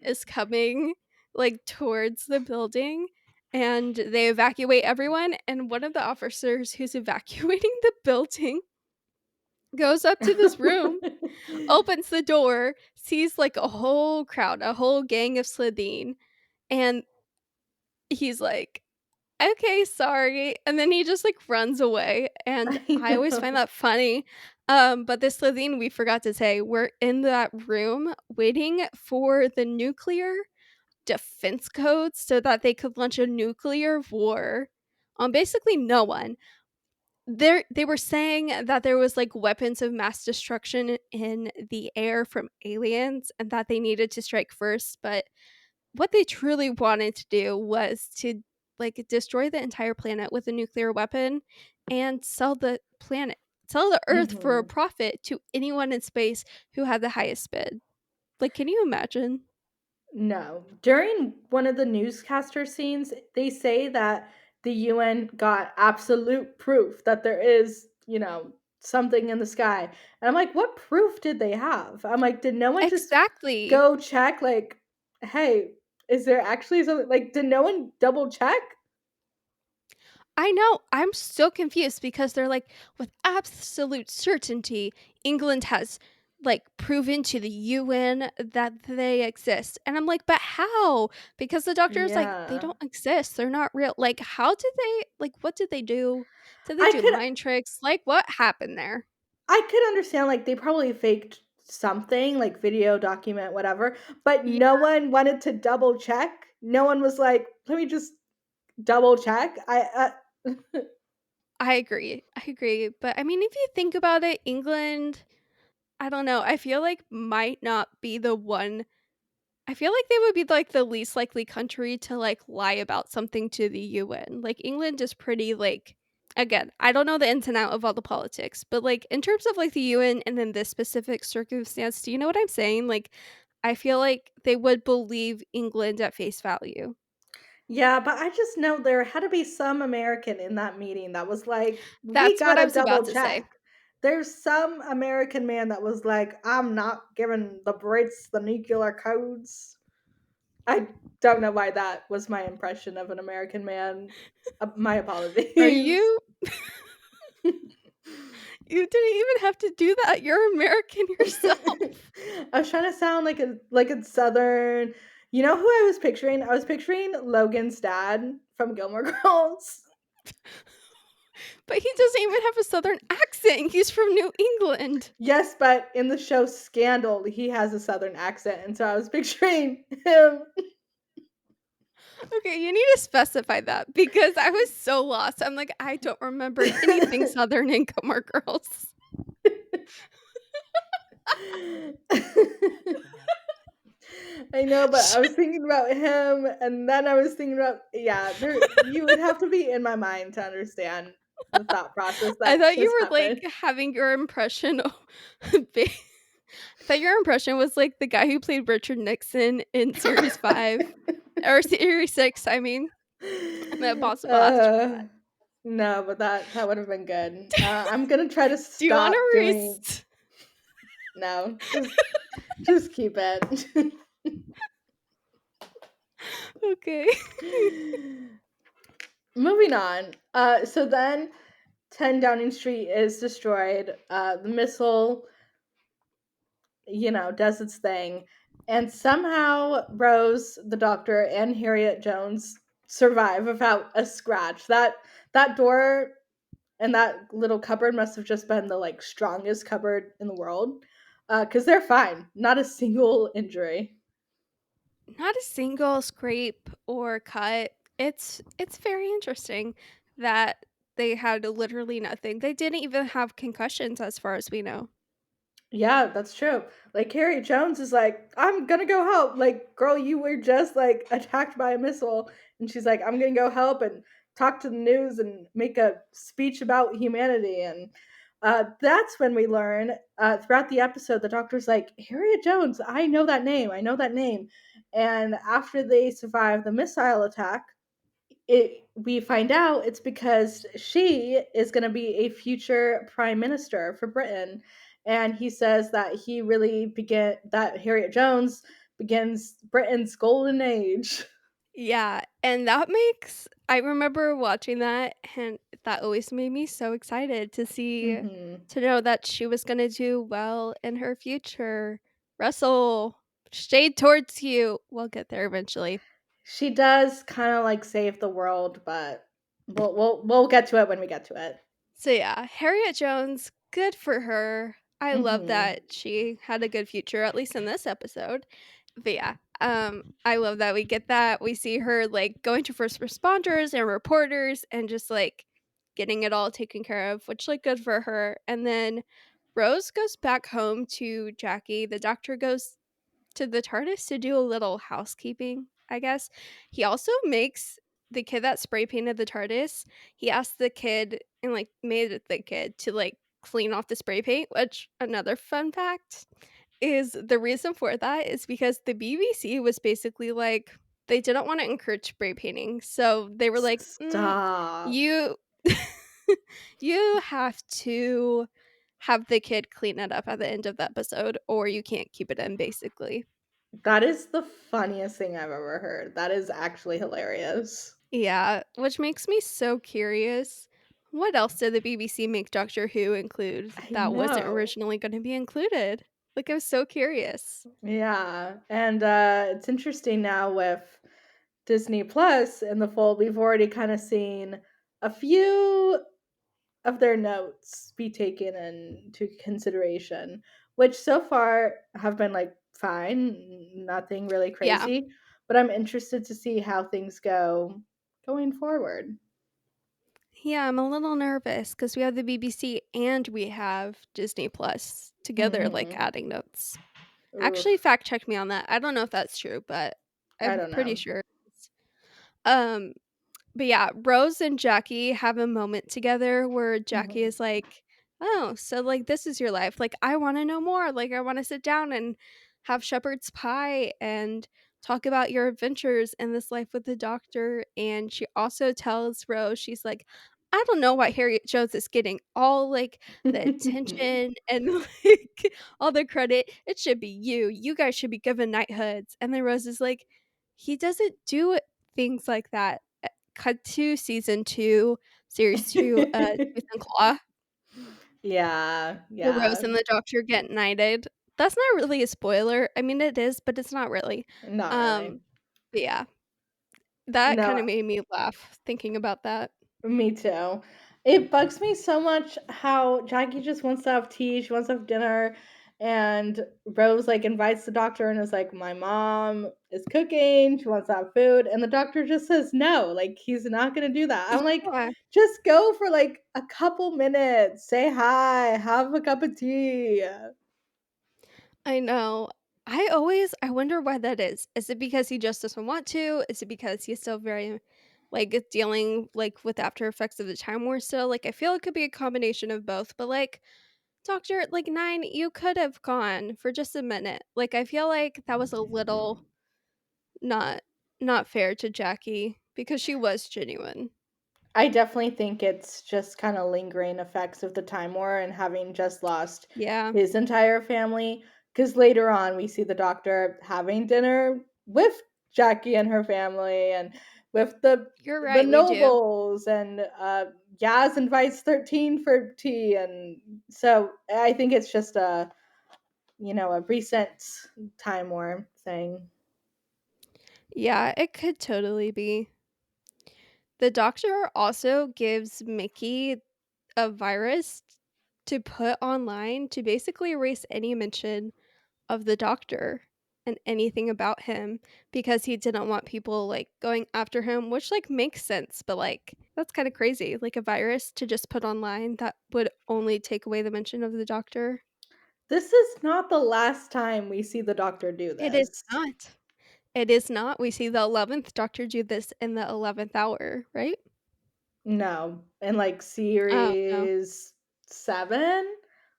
is coming, like, towards the building, and they evacuate everyone, and one of the officers who's evacuating the building goes up to this room, opens the door, sees, like, a whole crowd, a whole gang of Slitheen, and he's like, "Okay, sorry," and then he just, like, runs away, and I I always find know. that funny, but the Slitheen, we forgot to say, were in that room waiting for the nuclear defense codes so that they could launch a nuclear war on basically no one. They were saying that there was, like, weapons of mass destruction in the air from aliens and that they needed to strike first, but what they truly wanted to do was to like destroy the entire planet with a nuclear weapon and sell the earth for a Hmm. profit to anyone in space who had the highest bid. Like, can you imagine? No. During one of the newscaster scenes, they say that the UN got absolute proof that there is, something in the sky. And I'm like, what proof did they have? I'm like, did no one just Exactly. go check, like, hey, is there actually something? Like, did no one double check? I know. I'm so confused because they're like, with absolute certainty, England has like proven to the UN that they exist. And I'm like, but how? Because the doctor's like, they Yeah. don't exist. They're not real. Like, how did they, like, what did they do? Did they I do could mind tricks? Like, what happened there? I could understand, like, they probably faked something, like video, document, whatever, but Yeah, no one wanted to double check. No one was like, let me just double check. I agree. I agree. But I mean, if you think about it, England, I don't know. I feel like might not be the one. I feel like they would be, like, the least likely country to, like, lie about something to the UN. Like, England is pretty, like again, I don't know the ins and out of all the politics, but, like, in terms of, like, the UN and then this specific circumstance, do you know what I'm saying? Like, I feel like they would believe England at face value. Yeah, but I just know there had to be some American in that meeting that was like, we That's what I gotta was about double to say. check. There's some American man that was like, I'm not giving the Brits the nuclear codes. I don't know why that was my impression of an American man. My Are apologies. you you didn't even have to do that, you're American yourself. I was trying to sound like a southern. You know who I was picturing? I was picturing Logan's dad from Gilmore Girls. But he doesn't even have a southern accent, he's from New England. Yes, but in the show Scandal, he has a southern accent, and so I was picturing him. Okay, you need to specify that because I was so lost. I'm like, I don't remember anything Southern in Gilmore Girls. I know, but I was thinking about him, and then I was thinking about, yeah, there you would have to be in my mind to understand the thought process I that thought you just were like happened. having your impression. I thought your impression was like the guy who played Richard Nixon in series 5 or series 6. I mean, the Impossible uh, Astronaut. no, but that would have been good. I'm gonna try to Do you want stop to doing. No, just keep it. Okay. Moving on. So then 10 Downing Street is destroyed. The missile, does its thing. And somehow Rose, the doctor, and Harriet Jones survive without a scratch. That door and that little cupboard must have just been the like strongest cupboard in the world. Because they're fine. Not a single injury. Not a single scrape or cut. It's very interesting that they had literally nothing. They didn't even have concussions as far as we know. Yeah, that's true. Like Carrie Jones is like, I'm gonna go help. Like, girl, you were just like attacked by a missile, and she's like, I'm gonna go help and talk to the news and make a speech about humanity. And that's when we learn throughout the episode, the doctor's like, Harriet Jones, I know that name. I know that name. And after they survive the missile attack, we find out it's because she is going to be a future prime minister for Britain, and he says that he really began that Harriet Jones begins Britain's golden age. Yeah, and that makes I remember watching that and that always made me so excited to see Hmm. to know that she was going to do well in her future. Russell, shade towards you. We'll get there eventually. She does kind of like save the world, but we'll get to it when we get to it. So yeah, Harriet Jones, good for her. I love Hmm. that she had a good future, at least in this episode. But yeah, I love that we get that. We see her like going to first responders and reporters and just like getting it all taken care of, which like good for her. And then Rose goes back home to Jackie. The doctor goes to the TARDIS to do a little housekeeping, I guess. He also makes the kid that spray painted the TARDIS, he asked the kid and, like, made the kid to, like, clean off the spray paint, which another fun fact is the reason for that is because the BBC was basically like, they didn't wanna encourage spray painting, so they were like, Stop. you you have to have the kid clean it up at the end of the episode, or you can't keep it in, basically." That is the funniest thing I've ever heard. That is actually hilarious. Yeah, which makes me so curious. What else did the BBC make Doctor Who include I that wasn't know. originally gonna be included? Like, I'm so curious. Yeah, and, it's interesting now with Disney Plus in the fold, we've already kinda seen a few of their notes be taken into consideration, which so far have been, like, fine, nothing really Yeah. crazy, but I'm interested to see how things go going forward. Yeah, I'm a little nervous because we have the BBC and we have Disney Plus together, like, Mhm. adding notes. Actually, Oof. fact check me on that. I don't know if that's true, but I I'm don't pretty know. sure. Um But yeah, Rose and Jackie have a moment together where Jackie Mhm. is like, "Oh, so, like, this is your life. Like, I wanna know more. Like, I wanna sit down and have shepherd's pie and talk about your adventures in this life with the doctor." And she also tells Rose, she's like, "I don't know why Harriet Jones is getting all, like, the attention and, like, all the credit. It should be you. You guys should be given knighthoods." And then Rose is like, "He doesn't do things like that." Cut to season 2, series 2, Tooth and Claw, Yeah, where Rose yeah. and the Doctor get knighted. That's not really a spoiler. I mean, it is, but it's not really. Not Um, really. but yeah, that No, kinda made me laugh thinking about that. me too. It bugs me so much how Jackie just wants to have tea, she wants to have dinner, and Rose like invites the doctor and is like, "My mom is cooking, she wants to have food," and the doctor just says no, like he's not gonna do that. I'm like, Yeah, just go for like a couple minutes, say hi, have a cup of tea. I know. I wonder why that is. Is it because he just doesn't want to? Is it because he's still very, like, dealing, like, with after effects of the Time War still? Like, I feel it could be a combination of both, but, like, Doctor, like, 9, you could have gone for just a minute. Like, I feel like that was a little not not fair to Jackie because she was genuine. I definitely think it's just kinda lingering effects of the Time War and having just lost Yeah, his entire family. Because later on, we see the Doctor having dinner with Jackie and her family and with you're the right, we do. nobles, and, Yaz invites 13 for tea, and so I think it's just a recent Time War thing. Yeah, it could totally be. The Doctor also gives Mickey a virus to put online to basically erase any mention of the Doctor and anything about him because he didn't want people, like, going after him, which, like, makes sense, but, like, that's kinda crazy, like, a virus to just put online that would only take away the mention of the Doctor. This is not the last time we see the Doctor do It is this. not. It is not. We see the 11th Doctor do this in the 11th hour, right? No, in, like, Oh, no. series 7,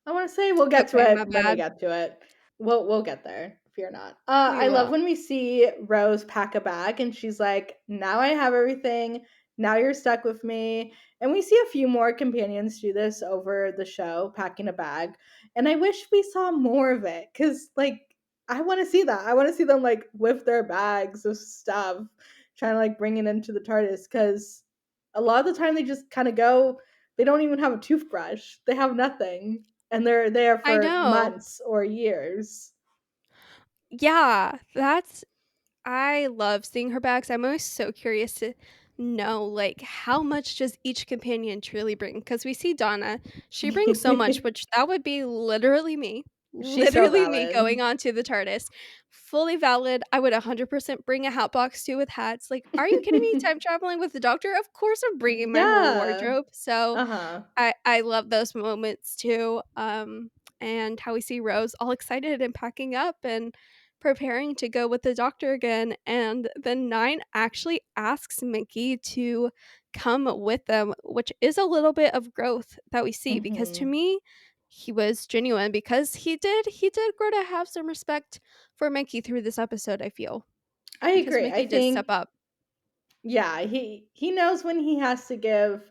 I wanna say? We'll get to Okay, it my when we bad. get to it. We'll get there, fear not. We I love will. when we see Rose pack a bag and she's like, "Now I have everything, now you're stuck with me," and we see a few more companions do this over the show, packing a bag, and I wish we saw more of it because, like, I wanna see that. I wanna see them, like, with their bags of stuff, trying to, like, bring it into the TARDIS because a lot of the time they just kinda go, they don't even have a toothbrush, they have nothing, and they're there I for know. months or years. Yeah, that's I love seeing her bags. I'm always so curious to know, like, how much does each companion truly bring? Because we see Donna, she brings so much, which that would be literally me. She's so Literally me going valid. onto the TARDIS. Fully valid. I would 100% bring a hat box too with hats. Like, are you kidding me? Time traveling with the Doctor? Of course I'm bringing my whole Yeah. wardrobe. So Uh-huh. I love those moments too. And how we see Rose all excited and packing up and preparing to go with the doctor again, and then 9 actually asks Mickey to come with them, which is a little bit of growth that we see because to Mhm. me, he was genuine because he did grow to have some respect for Mickey through this episode, I feel, I because agree. I Mickey did step think up. yeah, he knows when he has to give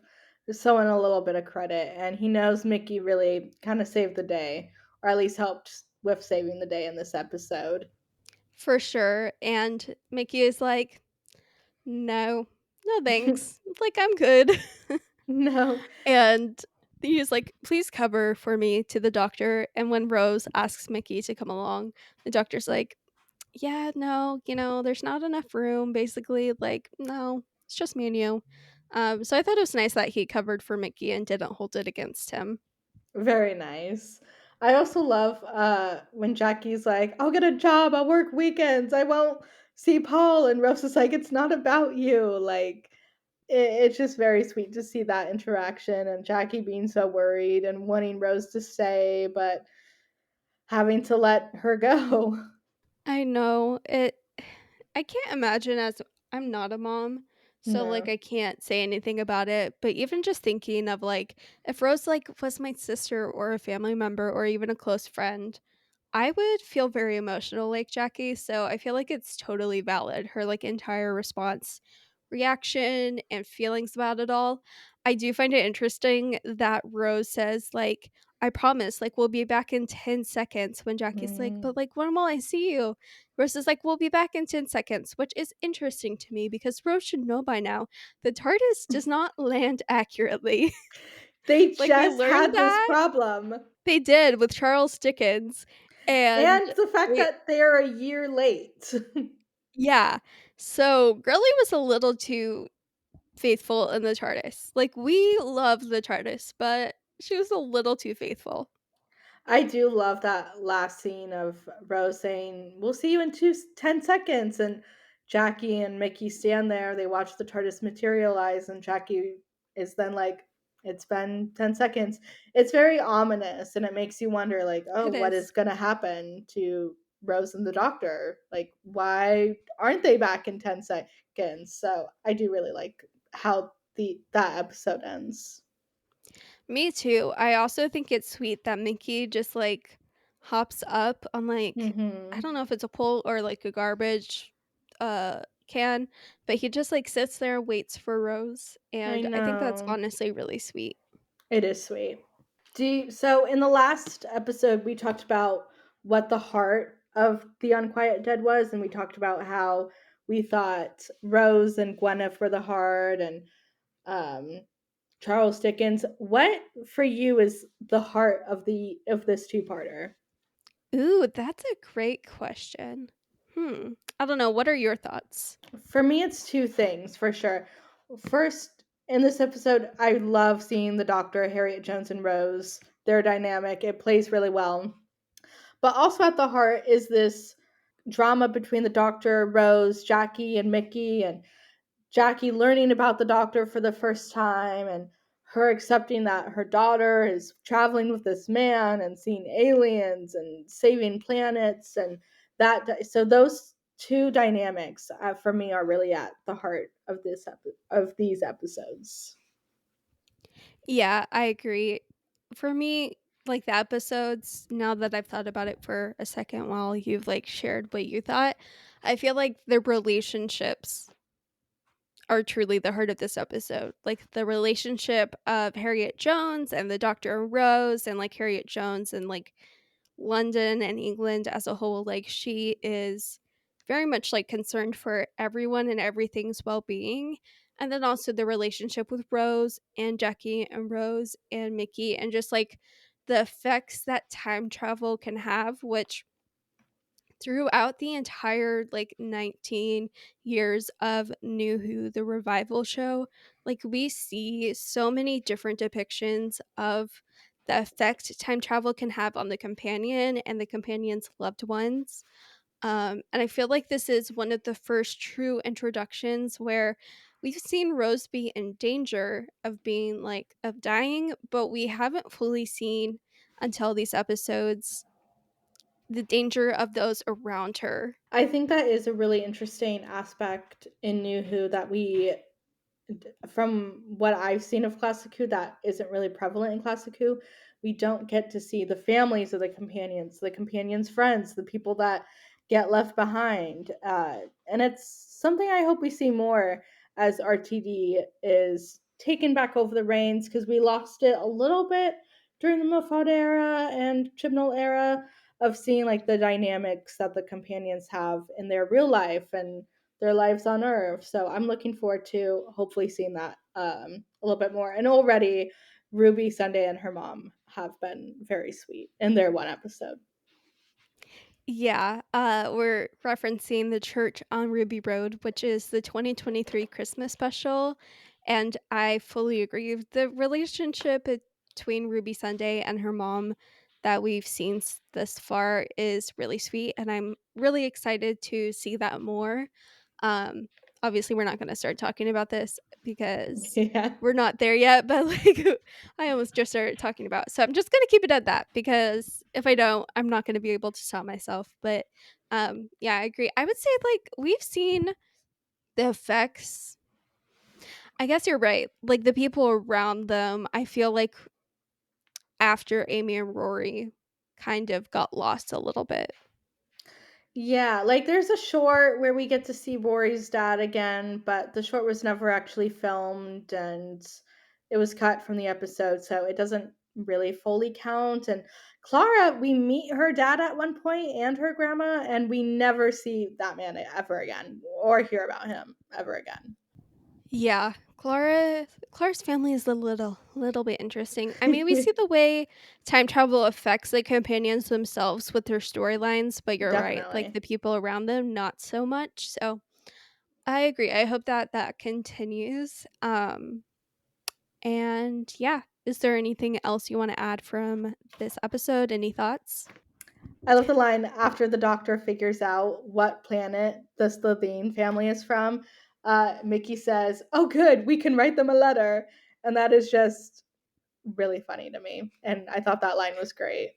someone a little bit of credit, and he knows Mickey really kind of saved the day, or at least helped with saving the day in this episode. For sure, and Mickey is like, "No. No, thanks. Like, I'm good." No, And he's like, "Please cover for me," to the doctor, and when Rose asks Mickey to come along, the doctor's like, "Yeah, no, there's not enough room, basically, like, no, it's just me and you." So I thought it was nice that he covered for Mickey and didn't hold it against him. very nice. I also love when Jackie's like, "I'll get a job. I'll work weekends. I won't see Paul," and Rose is like, "It's not about you." Like it's just very sweet to see that interaction and Jackie being so worried and wanting Rose to stay, but having to let her go. I know, I can't imagine as I'm not a mom, so, like, No. I can't say anything about it, but even just thinking of, like, if Rose, like, was my sister or a family member or even a close friend, I would feel very emotional like Jackie, so I feel like it's totally valid, her, like, entire response, reaction, and feelings about it all. I do find it interesting that Rose says, like, "I promise, like, we'll be back in 10 seconds," when Jackie's like, Mm. "But, like, when will I see you?" Rose is like, "We'll be back in 10 seconds," which is interesting to me because Rose should know by now the TARDIS does not land accurately. They Like, we just learned had this that problem. they did with Charles Dickens, and And the fact they that they're a year late. yeah. So, Gurley was a little too faithful in the TARDIS. Like, we love the TARDIS, but she was a little too faithful. I do love that last scene of Rose saying, "We'll see you in 10 seconds." And Jackie and Mickey stand there. They watch the TARDIS materialize, and Jackie is then like, "It's been 10 seconds." It's very ominous, and it makes you wonder, like, oh, It what is. is going to happen to Rose and the doctor? Like, why aren't they back in 10 seconds? So I do really like how that episode ends. Me too. I also think it's sweet that Mickey just, like, hops up on, like I Hmm. don't know if it's a pole or, like, a garbage, can, but he just, like, sits there, waits for Rose, I and I think that's know. honestly really sweet. It is sweet. So in the last episode we talked about what the heart of the Unquiet Dead was, and we talked about how we thought Rose and Gwyneth were the heart, and um, Charles Dickens. What for you is the heart of this two-parter? Ooh, that's a great question. I don't know, what are your thoughts? For me, it's two things for sure. First, in this episode, I love seeing the Doctor, Harriet Jones, and Rose. Their dynamic, it plays really well. But also at the heart is this drama between the Doctor, Rose, Jackie, and Mickey, and Jackie learning about the Doctor for the first time, and her accepting that her daughter is traveling with this man and seeing aliens and saving planets, and that. So those two dynamics for me are really at the heart of of these episodes. Yeah, I agree. For me, like, the episodes, now that I've thought about it for a second while you've, like, shared what you thought, I feel like the relationships are truly the heart of this episode. Like, the relationship of Harriet Jones and the Doctor and Rose and, like, Harriet Jones and, like, London and England as a whole, like, she is very much, like, concerned for everyone and everything's well-being, and then also the relationship with Rose and Jackie and Rose and Mickey and just, like, the effects that time travel can have, which throughout the entire, like, 19 years of New Who, the revival show, like, we see so many different depictions of the effect time travel can have on the companion and the companion's loved ones. And I feel like this is one of the first true introductions where we've seen Rose be in danger of being like of dying, but we haven't fully seen until these episodes the danger of those around her. I think that is a really interesting aspect in New Who that we from what I've seen of Classic Who, that isn't really prevalent in Classic Who. We don't get to see the families of the companions' friends, the people that get left behind. And it's something I hope we see more as RTD is taken back over the reins, because we lost it a little bit during the Moffat era and Chibnall era of seeing like the dynamics that the companions have in their real life and their lives on Earth. So I'm looking forward to hopefully seeing that a little bit more. And already, Ruby, Sunday, and her mom have been very sweet in their one episode. Yeah, we're referencing The Church on Ruby Road, which is the 2023 Christmas special, and I fully agree. The relationship between Ruby Sunday and her mom that we've seen thus far is really sweet, and I'm really excited to see that more. Um, Obviously, we're not going to start talking about this because Yeah. we're not there yet, but like I almost just started talking about. So I'm just going to keep it at that because if I don't, I'm not going to be able to stop myself. But yeah, I agree. I would say like we've seen the effects. I guess you're right. Like the people around them, I feel like after Amy and Rory kind of got lost a little bit. Yeah, like there's a short where we get to see Rory's dad again, but the short was never actually filmed and it was cut from the episode, so it doesn't really fully count. And Clara, we meet her dad at one point and her grandma, and we never see that man ever again or hear about him ever again. Yeah, Clara's family is a little bit interesting. I mean, we see the way time travel affects the companions themselves with their storylines, but you're right, like Definitely. the people around them not so much. So, I agree. I hope that that continues. And yeah, is there anything else you want to add from this episode? Any thoughts? I love the line after the doctor figures out what planet the Slovene family is from. Mickey says, "Oh, good, we can write them a letter," and that is just really funny to me. And I thought that line was great.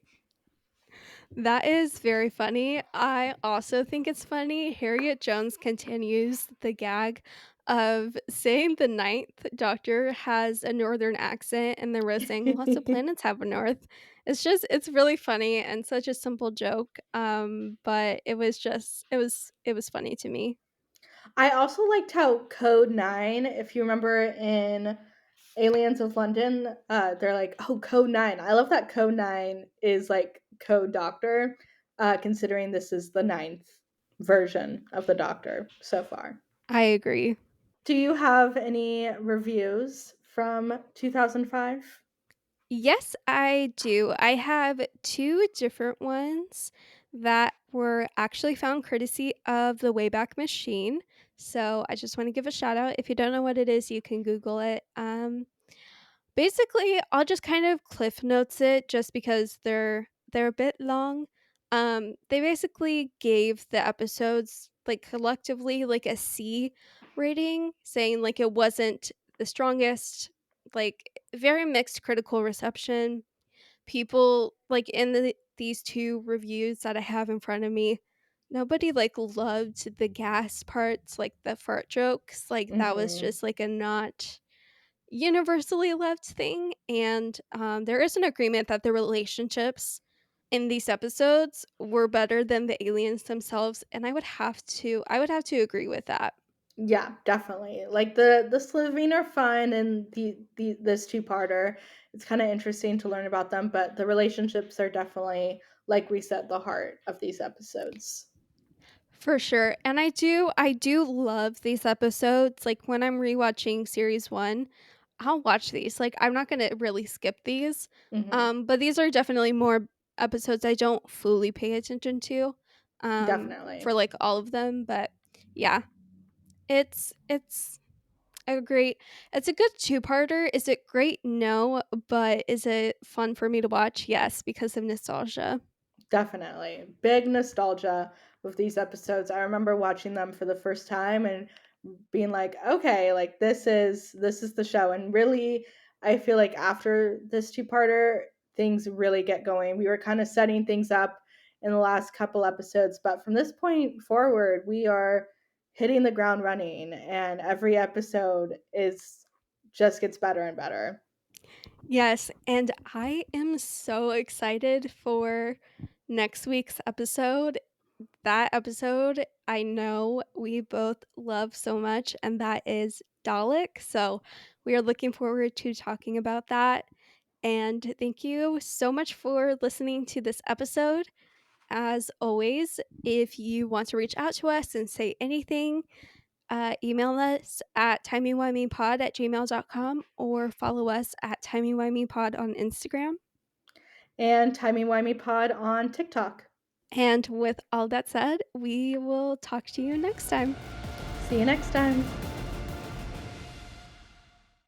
That is very funny. I also think it's funny. Harriet Jones continues the gag of saying the ninth doctor has a northern accent and then Rose saying lots of planets have a north. It's really funny and such a simple joke. But it was funny to me. I also liked how Code 9, if you remember in Aliens of London, they're like, "Oh, Code 9." I love that Code 9 is like Code Doctor, considering this is the ninth version of the Doctor so far. I agree. Do you have any reviews from 2005? Yes, I do. I have two different ones that were actually found courtesy of the Wayback Machine. So I just want to give a shout out. If you don't know what it is, you can Google it. Basically, I'll just kind of cliff notes it just because they're a bit long. They basically gave the episodes like collectively like a C rating, saying like it wasn't the strongest, like very mixed critical reception. People like in these two reviews that I have in front of me, nobody like loved the gas parts, like the fart jokes. Like that was Mhm. just like a not universally loved thing, and there is an agreement that the relationships in these episodes were better than the aliens themselves, and I would have to agree with that. Yeah, definitely. Like the Slovene are fun, and the this two-parter, it's kind of interesting to learn about them, but the relationships are definitely, like we said, the heart of these episodes. For sure. And I do love these episodes. Like when I'm rewatching series 1, I'll watch these. Like I'm not going to really skip these. Mhm. But these are definitely more episodes I don't fully pay attention to for Definitely. like all of them, but yeah, it's I agree. It's a good two-parter. Is it great? No, but is it fun for me to watch? Yes, because of nostalgia. Definitely. Big nostalgia with these episodes. I remember watching them for the first time and being like, "Okay, like this is the show." And really, I feel like after this two-parter, things really get going. We were kind of setting things up in the last couple episodes, but from this point forward, we are hitting the ground running, and every episode is just gets better and better. Yes, and I am so excited for next week's episode. That episode, I know we both love so much, and that is Dalek. So we are looking forward to talking about that. And thank you so much for listening to this episode. As always, if you want to reach out to us and say anything, email us at timeywimeypod@gmail.com or follow us at timeywimeypod on Instagram. And Timey Wimey Pod on TikTok. And with all that said, we will talk to you next time. See you next time.